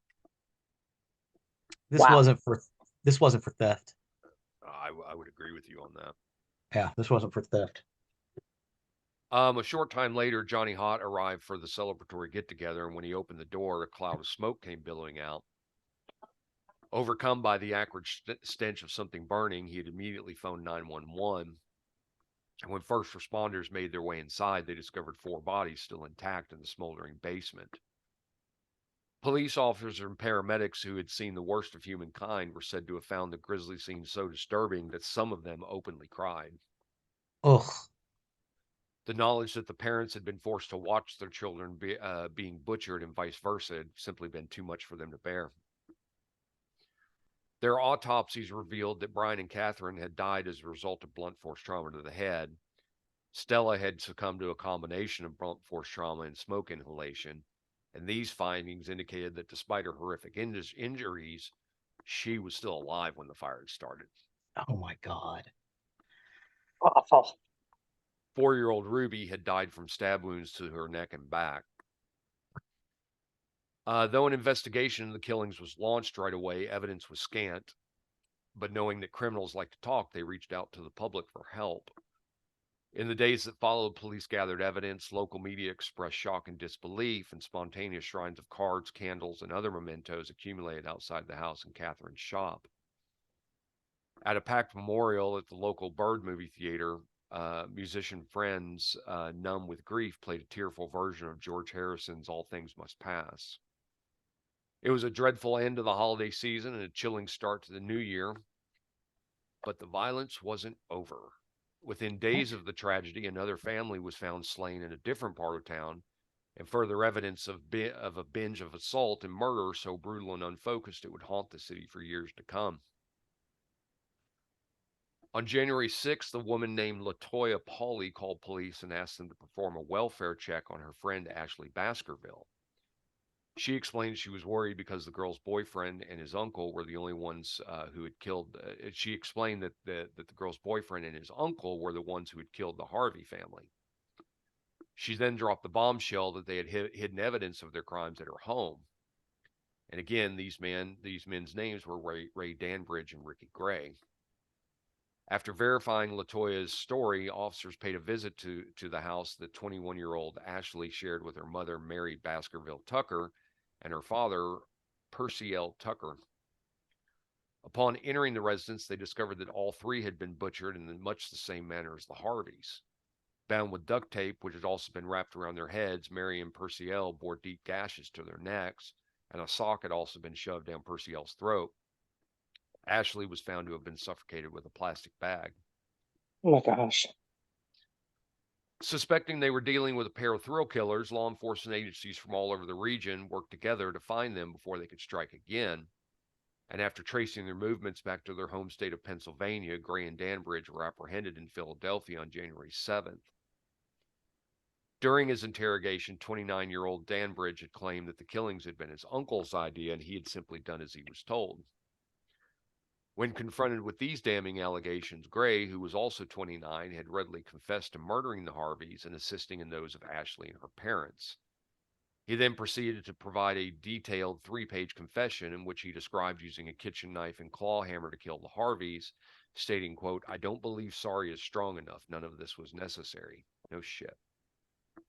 This Wow. wasn't for theft. I would agree with you on that. Yeah, this wasn't for theft. A short time later, Johnny Hott arrived for the celebratory get-together, and when he opened the door, a cloud of smoke came billowing out. Overcome by the acrid stench of something burning, he had immediately phoned 911. And when first responders made their way inside, they discovered 4 bodies still intact in the smoldering basement. Police officers and paramedics who had seen the worst of humankind were said to have found the grisly scene so disturbing that some of them openly cried. Ugh. The knowledge that the parents had been forced to watch their children being butchered and vice versa had simply been too much for them to bear. Their autopsies revealed that Brian and Catherine had died as a result of blunt force trauma to the head. Stella had succumbed to a combination of blunt force trauma and smoke inhalation, and these findings indicated that despite her horrific injuries, she was still alive when the fire had started. Oh my God. Awful. 4-year-old Ruby had died from stab wounds to her neck and back. Though an investigation into the killings was launched right away, evidence was scant. But knowing that criminals like to talk, they reached out to the public for help. In the days that followed, police gathered evidence, local media expressed shock and disbelief, and spontaneous shrines of cards, candles, and other mementos accumulated outside the house in Catherine's shop. At a packed memorial at the local Bird movie theater, musician friends, numb with grief, played a tearful version of George Harrison's All Things Must Pass. It was a dreadful end to the holiday season and a chilling start to the new year, but the violence wasn't over. Within days of the tragedy, another family was found slain in a different part of town, and further evidence of a binge of assault and murder so brutal and unfocused it would haunt the city for years to come. On January 6th, a woman named LaToya Pauley called police and asked them to perform a welfare check on her friend Ashley Baskerville. She explained she was worried because the girl's boyfriend and his uncle were the only ones who had killed. She explained that the girl's boyfriend and his uncle were the ones who had killed the Harvey family. She then dropped the bombshell that they had hidden evidence of their crimes at her home. And again, these men's names were Ray Danbridge and Ricky Gray. After verifying LaToya's story, officers paid a visit to the house that 21-year-old Ashley shared with her mother, Mary Baskerville Tucker, and her father, Percy L. Tucker. Upon entering the residence, they discovered that all 3 had been butchered in much the same manner as the Harveys. Bound with duct tape, which had also been wrapped around their heads, Mary and Percy L. bore deep gashes to their necks, and a sock had also been shoved down Percy L.'s throat. Ashley was found to have been suffocated with a plastic bag. Oh my gosh. Suspecting they were dealing with a pair of thrill killers, law enforcement agencies from all over the region worked together to find them before they could strike again. And after tracing their movements back to their home state of Pennsylvania, Gray and Danbridge were apprehended in Philadelphia on January 7th. During his interrogation, 29-year-old Danbridge had claimed that the killings had been his uncle's idea and he had simply done as he was told. When confronted with these damning allegations, Gray, who was also 29, had readily confessed to murdering the Harveys and assisting in those of Ashley and her parents. He then proceeded to provide a detailed 3-page confession in which he described using a kitchen knife and claw hammer to kill the Harveys, stating, quote, "I don't believe sorry is strong enough. None of this was necessary." No shit.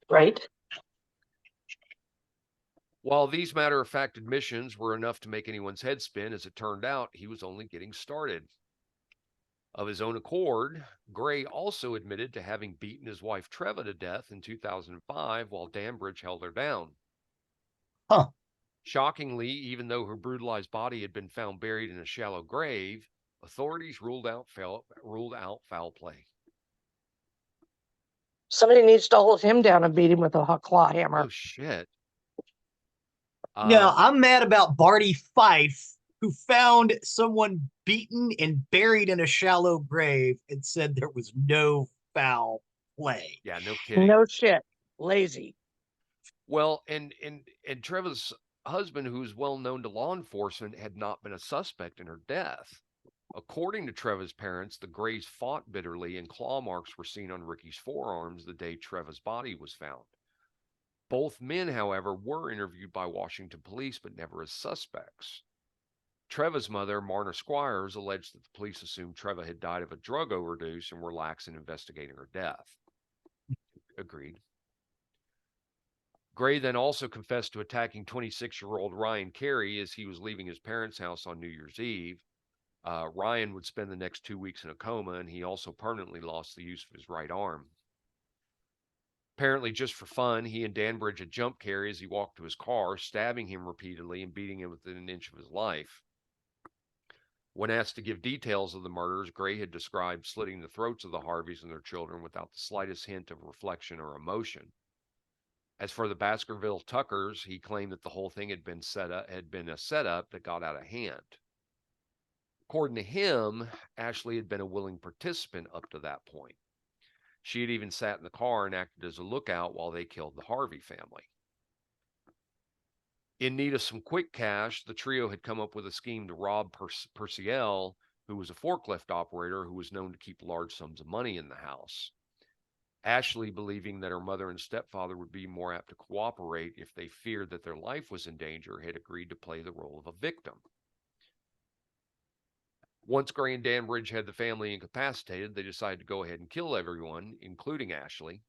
Right. While these matter-of-fact admissions were enough to make anyone's head spin, as it turned out, he was only getting started. Of his own accord, Gray also admitted to having beaten his wife Treva to death in 2005 while Danbridge held her down. Huh. Shockingly, even though her brutalized body had been found buried in a shallow grave, authorities ruled out foul play. Somebody needs to hold him down and beat him with a claw hammer. Oh shit! Now, I'm mad about Barty Fife, who found someone beaten and buried in a shallow grave and said there was no foul play. Yeah, no kidding. No shit. Lazy. Well, and Treva's husband, who was well known to law enforcement, had not been a suspect in her death. According to Treva's parents, the Grays fought bitterly, and claw marks were seen on Ricky's forearms the day Treva's body was found. Both men, however, were interviewed by Washington police, but never as suspects. Treva's mother, Marna Squires, alleged that the police assumed Treva had died of a drug overdose and were lax in investigating her death. Agreed. Gray then also confessed to attacking 26-year-old Ryan Carey as he was leaving his parents' house on New Year's Eve. Ryan would spend the next 2 weeks in a coma, and he also permanently lost the use of his right arm. Apparently, just for fun, he and Danbridge had jumped Carey as he walked to his car, stabbing him repeatedly and beating him within an inch of his life. When asked to give details of the murders, Gray had described slitting the throats of the Harveys and their children without the slightest hint of reflection or emotion. As for the Baskerville Tuckers, he claimed that the whole thing had been a setup that got out of hand. According to him, Ashley had been a willing participant up to that point. She had even sat in the car and acted as a lookout while they killed the Harvey family. In need of some quick cash, the trio had come up with a scheme to rob Purcell, who was a forklift operator who was known to keep large sums of money in the house. Ashley, believing that her mother and stepfather would be more apt to cooperate if they feared that their life was in danger, had agreed to play the role of a victim. Once Gray and Danbridge had the family incapacitated, they decided to go ahead and kill everyone, including Ashley.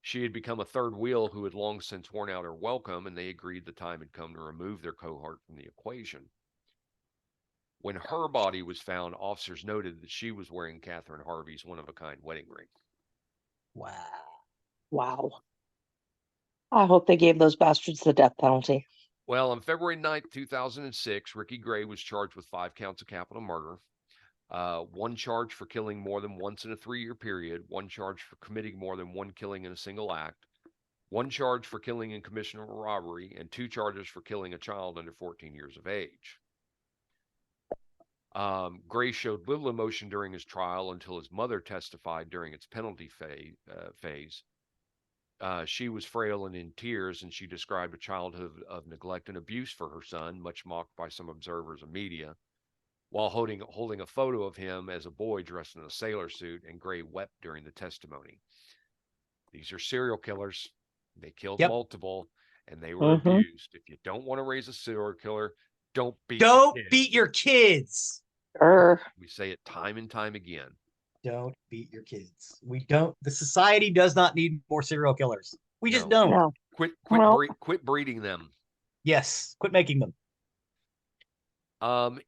She had become a third wheel who had long since worn out her welcome, and they agreed the time had come to remove their cohort from the equation. When her body was found, officers noted that she was wearing Catherine Harvey's one-of-a-kind wedding ring. Wow. I hope they gave those bastards the death penalty. Well, on February 9th, 2006, Ricky Gray was charged with 5 counts of capital murder, 1 charge for killing more than once in a 3-year period, 1 charge for committing more than 1 killing in a single act, 1 charge for killing in commission of a robbery, and 2 charges for killing a child under 14 years of age. Gray showed little emotion during his trial until his mother testified during its penalty phase. She was frail and in tears, and she described a childhood of neglect and abuse for her son, much mocked by some observers and media, while holding a photo of him as a boy dressed in a sailor suit, and Gray wept during the testimony. These are serial killers. They killed multiple, and they were abused. If you don't want to raise a serial killer, don't beat your kids. We say it time and time again. Don't beat your kids. We don't. The society does not need more serial killers. We just don't. No. Quit breeding them. Yes, quit making them.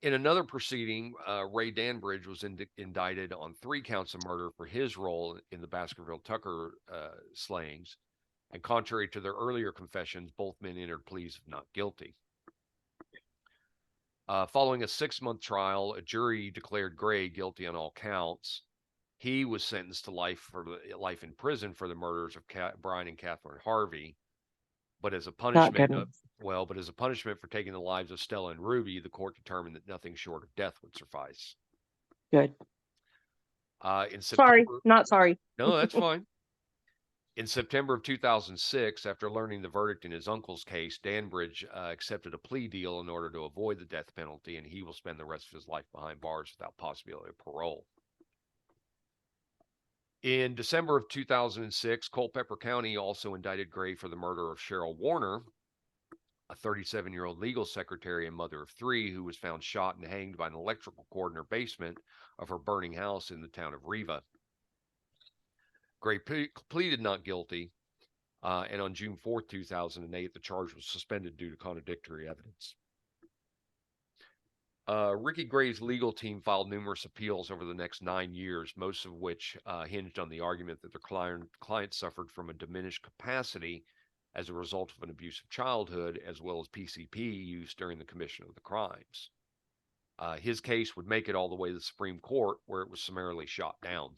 In another proceeding, Ray Danbridge was indicted on 3 counts of murder for his role in the Baskerville Tucker slayings. And contrary to their earlier confessions, both men entered pleas of not guilty. Following a 6-month trial, a jury declared Gray guilty on all counts. He was sentenced to life in prison for the murders of Brian and Catherine Harvey. But as a punishment, for taking the lives of Stella and Ruby, the court determined that nothing short of death would suffice. Good. In September, not sorry. No, that's fine. In September of 2006, after learning the verdict in his uncle's case, Danbridge accepted a plea deal in order to avoid the death penalty, and he will spend the rest of his life behind bars without possibility of parole. In December of 2006, Culpeper County also indicted Gray for the murder of Cheryl Warner, a 37-year-old legal secretary and mother of 3 who was found shot and hanged by an electrical cord in her basement of her burning house in the town of Riva. Gray pleaded not guilty, and on June 4, 2008, the charge was suspended due to contradictory evidence. Ricky Gray's legal team filed numerous appeals over the next 9 years, most of which hinged on the argument that their client suffered from a diminished capacity as a result of an abusive childhood, as well as PCP use during the commission of the crimes. His case would make it all the way to the Supreme Court, where it was summarily shot down.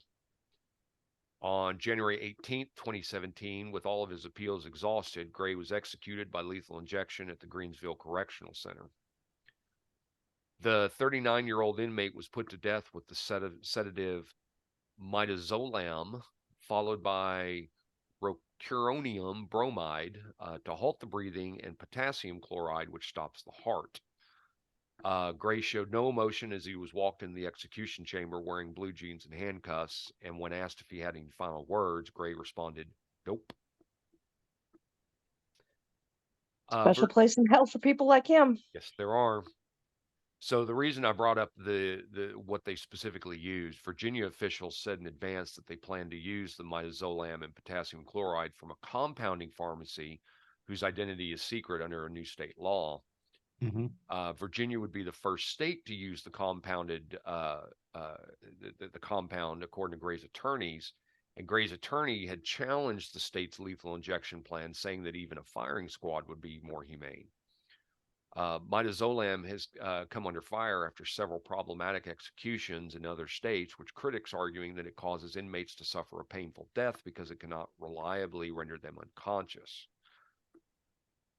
On January 18, 2017, with all of his appeals exhausted, Gray was executed by lethal injection at the Greensville Correctional Center. The 39-year-old inmate was put to death with the sedative midazolam, followed by rocuronium bromide to halt the breathing, and potassium chloride, which stops the heart. Gray showed no emotion as he was walked in the execution chamber wearing blue jeans and handcuffs, and when asked if he had any final words, Gray responded, "Nope." Special place in hell for people like him. Yes, there are. So the reason I brought up what they specifically used, Virginia officials said in advance that they planned to use the midazolam and potassium chloride from a compounding pharmacy whose identity is secret under a new state law. Virginia would be the first state to use the compounded the compound, according to Gray's attorneys. And Gray's attorney had challenged the state's lethal injection plan, saying that even a firing squad would be more humane. Midazolam has come under fire after several problematic executions in other states, with critics arguing that it causes inmates to suffer a painful death because it cannot reliably render them unconscious.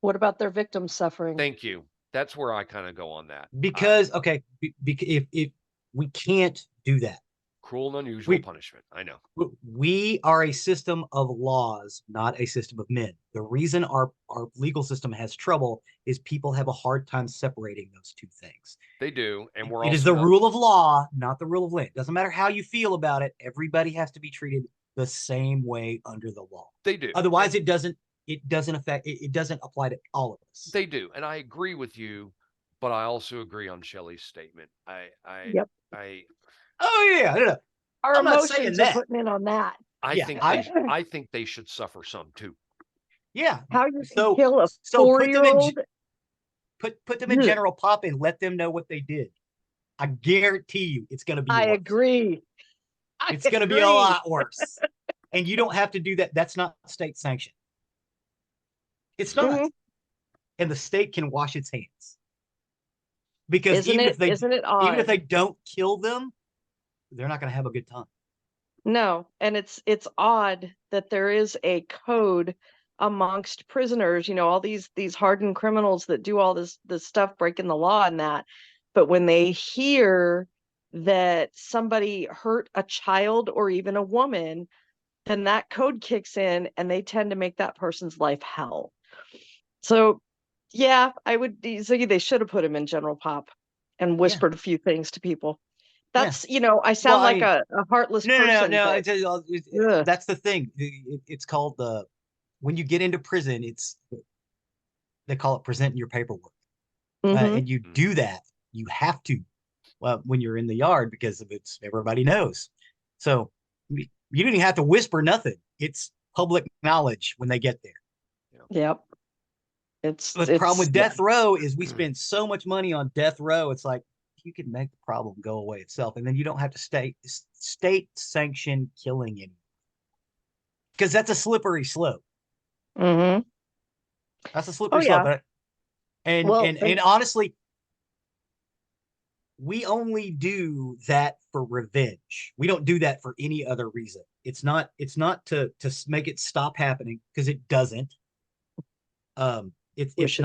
What about their victims suffering? Thank you. That's where I kind of go on that. Because, if we can't do that. Cruel and unusual punishment. I know. We are a system of laws, not a system of men. The reason our legal system has trouble is people have a hard time separating those two things. They do. And it is the rule of law, not the rule of land. Doesn't matter how you feel about it. Everybody has to be treated the same way under the law. They do. Otherwise, it doesn't apply to all of us. They do. And I agree with you, but I also agree on Shelley's statement. Oh yeah, no. Our emotions are putting in on that. I think they should suffer some too. Yeah. How you can kill a 4-year-old? Put them in general pop and let them know what they did. I guarantee you, it's going to be. I agree. It's going to be a lot worse, and you don't have to do that. That's not state sanctioned. It's not, and the state can wash its hands because even if they don't kill them, they're not going to have a good time. No, and it's odd that there is a code amongst prisoners, all these hardened criminals that do all this stuff, breaking the law and that. But when they hear that somebody hurt a child or even a woman, then that code kicks in and they tend to make that person's life hell. So yeah, I would say they should have put him in general pop and whispered a few things to people. That's, I sound like a heartless person. No. That's the thing. It's called when you get into prison, they call it presenting your paperwork. And you do that. You have to, when you're in the yard, because everybody knows. So you don't even have to whisper nothing. It's public knowledge when they get there. Yep. The problem with death row is we spend so much money on death row. It's like, you can make the problem go away itself, and then you don't have to state sanctioned killing anymore, because that's a slippery slope. That's a slippery slope. And honestly, we only do that for revenge. We don't do that for any other reason. It's not to make it stop happening, because it doesn't. It's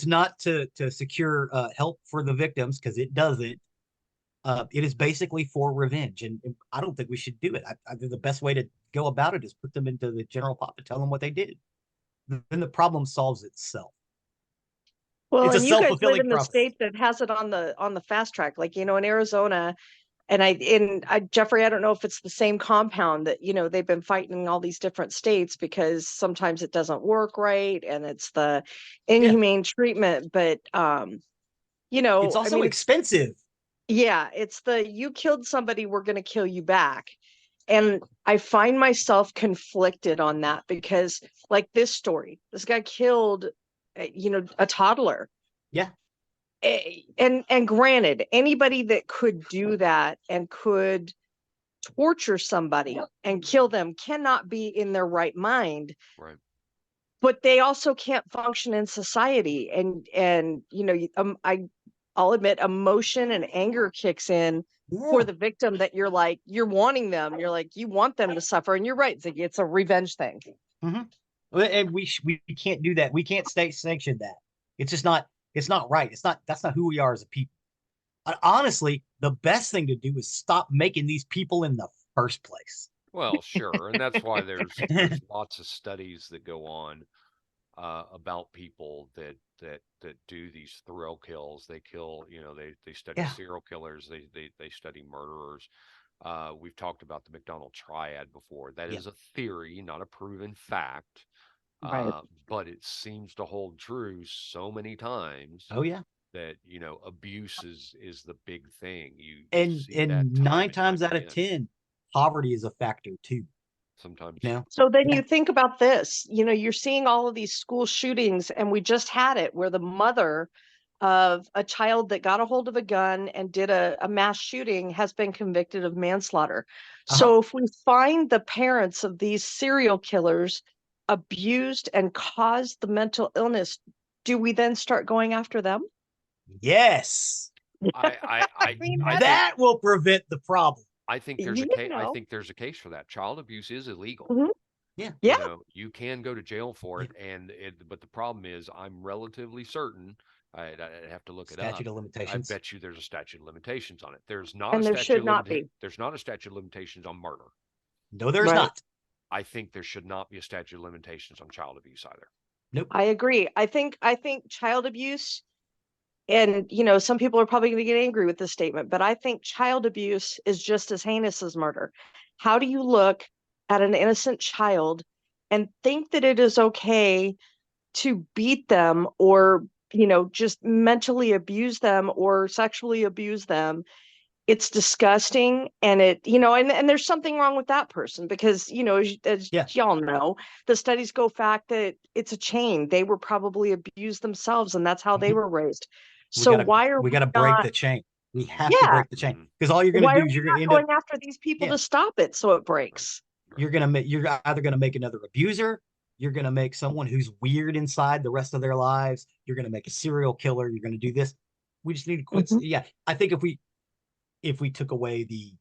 not to secure help for the victims, because it doesn't. It is basically for revenge, and I don't think we should do it. I think the best way to go about it is put them into the general pop and tell them what they did. Then the problem solves itself. Well, It's a and you guys live self-fulfilling in the prophecy. state that has it on the fast track, like, in Arizona. And Jeffrey, I don't know if it's the same compound that, they've been fighting in all these different states because sometimes it doesn't work right and it's the inhumane treatment. But, It's also expensive. It's you killed somebody, we're going to kill you back. And I find myself conflicted on that because, like this story, this guy killed, a toddler. Yeah. And granted, anybody that could do that and could torture somebody and kill them cannot be in their right mind. Right. But they also can't function in society. And I'll admit, emotion and anger kicks in for the victim, that you're wanting them. You're like, you want them to suffer. And you're right, Ziggy, it's a revenge thing. Mm-hmm. And we can't do that. We can't sanction that. It's just not. It's not right. That's not who we are as a people. Honestly, the best thing to do is stop making these people in the first place. Well, sure, and that's why there's lots of studies that go on about people that do these thrill kills. They kill, they study serial killers. They study murderers. We've talked about the McDonald triad before. That is a theory, not a proven fact. Right. But it seems to hold true so many times. Oh yeah. That abuse is the big thing. You and see that 9 times time out of 10, poverty is a factor too. Sometimes. So then you think about this. You're seeing all of these school shootings, and we just had it where the mother of a child that got a hold of a gun and did a mass shooting has been convicted of manslaughter. So if we find the parents of these serial killers abused and caused the mental illness, do we then start going after them? Yes. I mean, that will prevent the problem. I think there's a case. I think there's a case for that. Child abuse is illegal. Mhm. Yeah. You can go to jail for it, but the problem is, I'm relatively certain. I'd have to look it up. Statute of limitations. I bet you there's a statute of limitations on it. There's not And a there statute should of not be. There's not a statute of limitations on murder. No, there's not. I think there should not be a statute of limitations on child abuse either. Nope. I agree. I think child abuse, and some people are probably going to get angry with this statement, but I think child abuse is just as heinous as murder. How do you look at an innocent child and think that it is okay to beat them, or just mentally abuse them or sexually abuse them? It's disgusting. And and there's something wrong with that person, because as y'all know, the studies go fact that it's a chain. They were probably abused themselves, and that's how they were raised. So we got to break the chain. We have to break the chain, because all you're going to do is you're going to end going up after these people to stop it so it breaks. You're either going to make another abuser, you're going to make someone who's weird inside the rest of their lives, you're going to make a serial killer, you're going to do this. We just need to quit. Yeah, I think if we took away the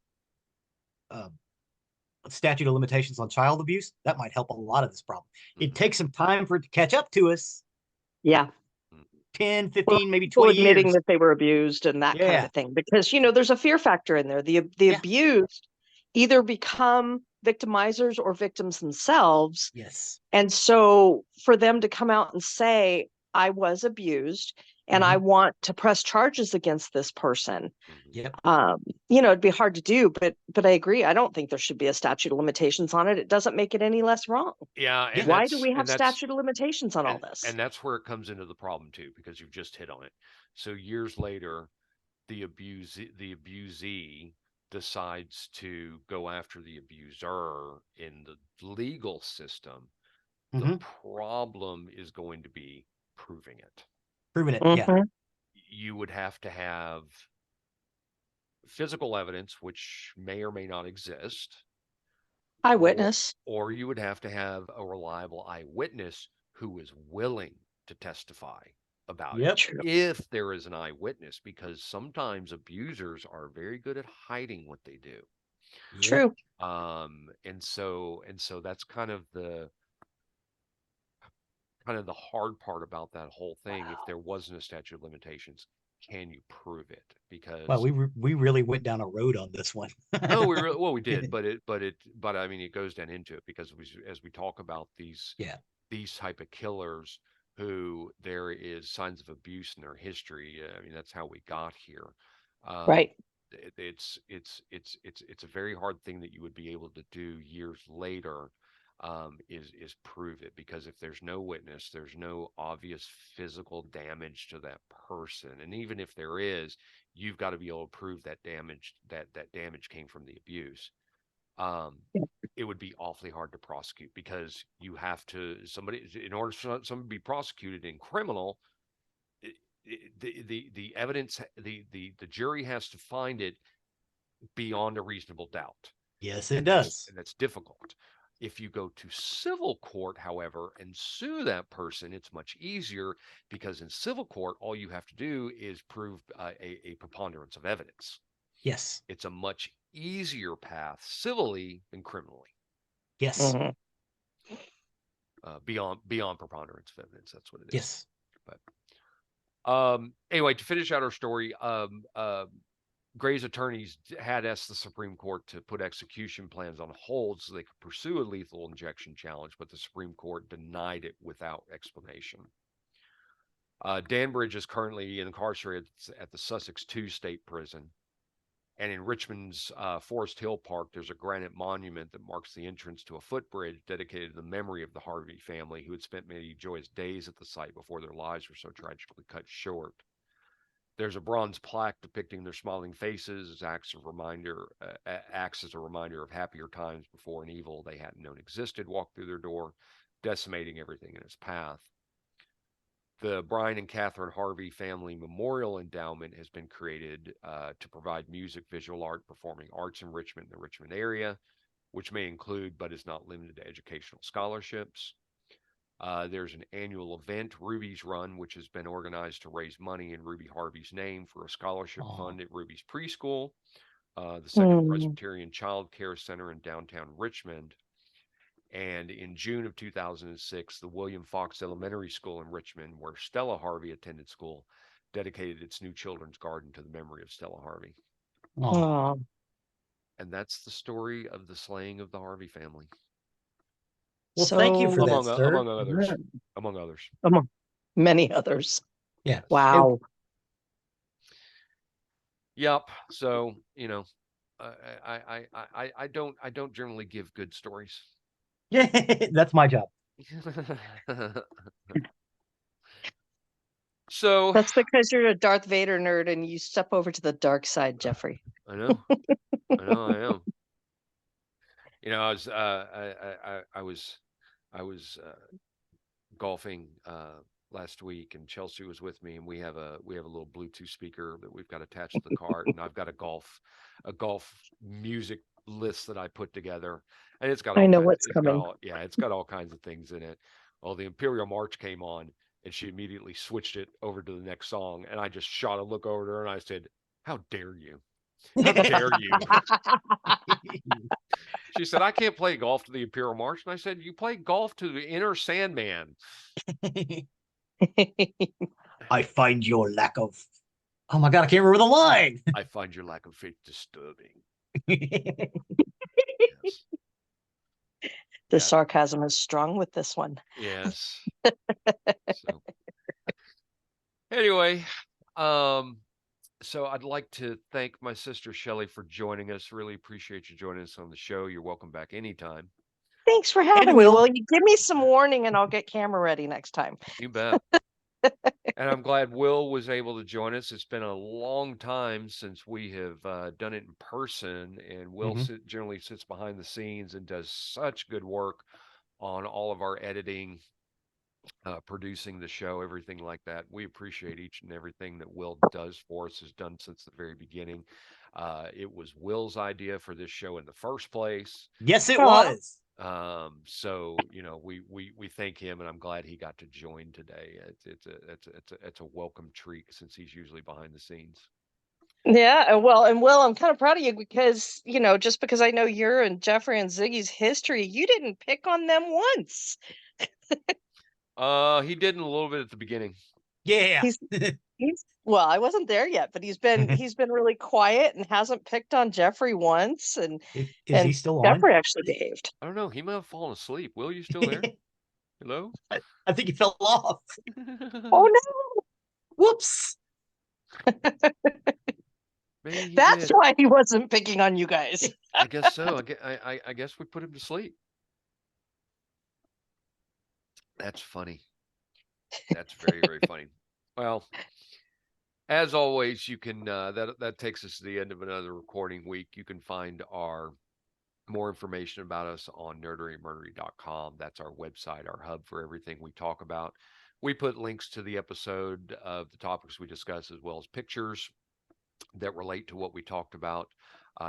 statute of limitations on child abuse, that might help a lot of this problem. It takes some time for it to catch up to us. Yeah. 10, 15, maybe 20 years. Admitting that they were abused and that kind of thing, because there's a fear factor in there. The abused either become victimizers or victims themselves. Yes. And so for them to come out and say, I was abused and I want to press charges against this person. Yep. It'd be hard to do, but I agree. I don't think there should be a statute of limitations on it. It doesn't make it any less wrong. Yeah. And why do we have statute of limitations on all this? And that's where it comes into the problem too, because you've just hit on it. So years later, the abusee decides to go after the abuser in the legal system. The problem is going to be proving it. Yeah. You would have to have physical evidence, which may or may not exist. Eyewitness. Or you would have to have a reliable eyewitness who is willing to testify about it. If there is an eyewitness, because sometimes abusers are very good at hiding what they do. True. And so that's kind of the hard part about that whole thing. If there wasn't a statute of limitations, can you prove it? Because Well, we really went down a road on this one. no, we did, but I mean, it goes down into it because as we talk about these type of killers who there is signs of abuse in their history. I mean, that's how we got here. Right. It's a very hard thing that you would be able to do years later, is prove it, because if there's no witness, there's no obvious physical damage to that person, and even if there is, you've got to be able to prove that damage came from the abuse. It would be awfully hard to prosecute, because you have to in order for somebody to be prosecuted in criminal, the evidence, the jury has to find it beyond a reasonable doubt. Yes, it does. And that's difficult. If you go to civil court, however, and sue that person, it's much easier, because in civil court, all you have to do is prove a preponderance of evidence. Yes. It's a much easier path civilly than criminally. Yes. Mm-hmm. Beyond preponderance of evidence. That's what it is. Yes. But anyway, to finish out our story, Gray's attorneys had asked the Supreme Court to put execution plans on hold so they could pursue a lethal injection challenge, but the Supreme Court denied it without explanation. Danbridge is currently incarcerated at the Sussex 2 State Prison. And in Richmond's Forest Hill Park, there's a granite monument that marks the entrance to a footbridge dedicated to the memory of the Harvey family, who had spent many joyous days at the site before their lives were so tragically cut short. There's a bronze plaque depicting their smiling faces, acts as a reminder of happier times before an evil they hadn't known existed walked through their door, decimating everything in its path. The Brian and Catherine Harvey Family Memorial Endowment has been created to provide music, visual art, performing arts enrichment in the Richmond area, which may include, but is not limited to, educational scholarships. There's an annual event, Ruby's Run, which has been organized to raise money in Ruby Harvey's name for a scholarship fund at Ruby's Preschool, the Second Presbyterian Child Care Center in downtown Richmond. And in June of 2006, the William Fox Elementary School in Richmond, where Stella Harvey attended school, dedicated its new children's garden to the memory of Stella Harvey. Aww. And that's the story of the slaying of the Harvey family. Well, thank you for that, sir. Among others. Among others. Among many others. Yeah. Wow. Yep. So, you know, I don't generally give good stories. Yeah, that's my job. So that's because you're a Darth Vader nerd and you step over to the dark side, Geoffrey. I know. I am. You know, I was golfing last week, and Chelsea was with me, and we have a little Bluetooth speaker that we've got attached to the cart, and I've got a golf music list that I put together, and it's got it's got all kinds of things in it. Well, the Imperial March came on, and she immediately switched it over to the next song, and I just shot a look over to her, and I said, "How dare you? How dare you?" She said, "I can't play golf to the Imperial March." And I said, "You play golf to the Inner Sandman." I find your lack of... Oh my God, I can't remember the line. I find your lack of faith disturbing. Yes. The sarcasm is strong with this one. Yes. So, anyway, so I'd like to thank my sister Shelly for joining us. Really appreciate you joining us on the show. You're welcome back anytime. Thanks for having me. Will you give me some warning and I'll get camera ready next time? You bet. And I'm glad Will was able to join us. It's been a long time since we have done it in person, and Will generally sits behind the scenes and does such good work on all of our editing, producing the show, everything like that. We appreciate each and everything that Will does for us, has done since the very beginning. It was Will's idea for this show in the first place. Yes, it was. So, you know, we thank him, and I'm glad he got to join today. It's a welcome treat, since he's usually behind the scenes. Yeah, and Will, I'm kind of proud of you, because, you know, just because I know your and Geoffrey and Ziggy's history, you didn't pick on them once. He did in a little bit at the beginning. Yeah. Well, I wasn't there yet, but he's been really quiet and hasn't picked on Geoffrey once, and Is he still on? Geoffrey actually behaved. I don't know. He might have fallen asleep. Will, you still there? Hello? I think he fell off. Oh no! Whoops. Maybe he That's did. why he wasn't picking on you guys. I guess so. I guess we put him to sleep. That's funny. That's very, very funny. Well, as always, you can that takes us to the end of another recording week. You can find our more information about us on nerderyandmurdery.com. That's our website, our hub for everything we talk about. We put links to the episode of the topics we discuss, as well as pictures that relate to what we talked about.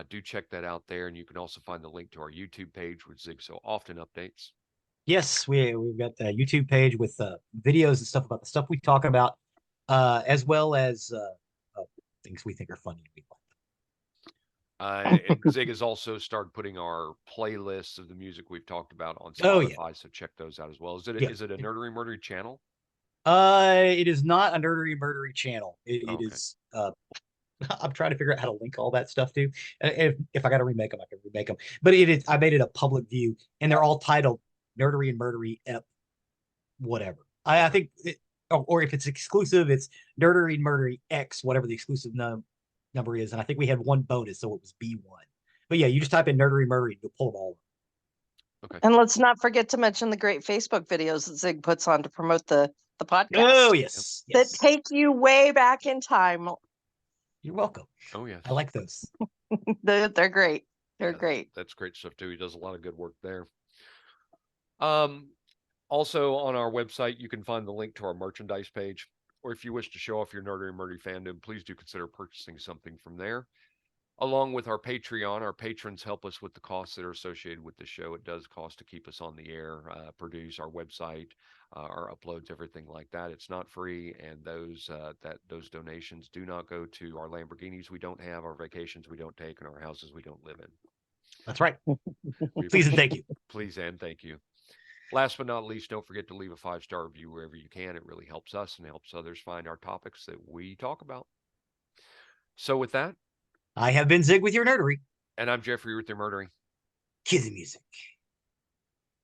Do check that out there, and you can also find the link to our YouTube page, which Zig so often updates. Yes, we've got the YouTube page with videos and stuff about the stuff we talk about, as well as things we think are funny. And Zig has also started putting our playlists of the music we've talked about on Oh, Spotify, yeah. so check those out as well. Is it Yeah. is it a Nerdery Murdery channel? It is not a Nerdery channel. It Okay. is. I'm trying to figure out how to link all that stuff to. If I got to remake them, I can remake them. But it is. I made it a public view, and they're all titled Nerdery and Murdery Ep. Whatever. I think, or if it's exclusive, it's Nerdery and Murdery X, whatever the exclusive number is. And I think we had one bonus, so it was B1. But yeah, you just type in Nerdery Murdery, and you'll pull them all. Okay. And let's not forget to mention the great Facebook videos that Zig puts on to promote the podcast. Oh yes, That take you way back in time. You're welcome. Oh yes. I like those. They're great. They're great. That's great stuff too. He does a lot of good work there. Also on our website, you can find the link to our merchandise page, or if you wish to show off your Nerdery and Murdery fandom, please do consider purchasing something from there. Along with our Patreon, our patrons help us with the costs that are associated with the show. It does cost to keep us on the air, produce our website, our uploads, everything like that. It's not free, and those donations do not go to our Lamborghinis we don't have, our vacations we don't take, and our houses we don't live in. That's right. Please and thank you. Please and thank you. Last but not least, don't forget to leave a 5-star review wherever you can. It really helps us and helps others find our topics that we talk about. So with that, I have been Zig with your Nerdery. and I'm Geoffrey with your Murdering. Cue the music.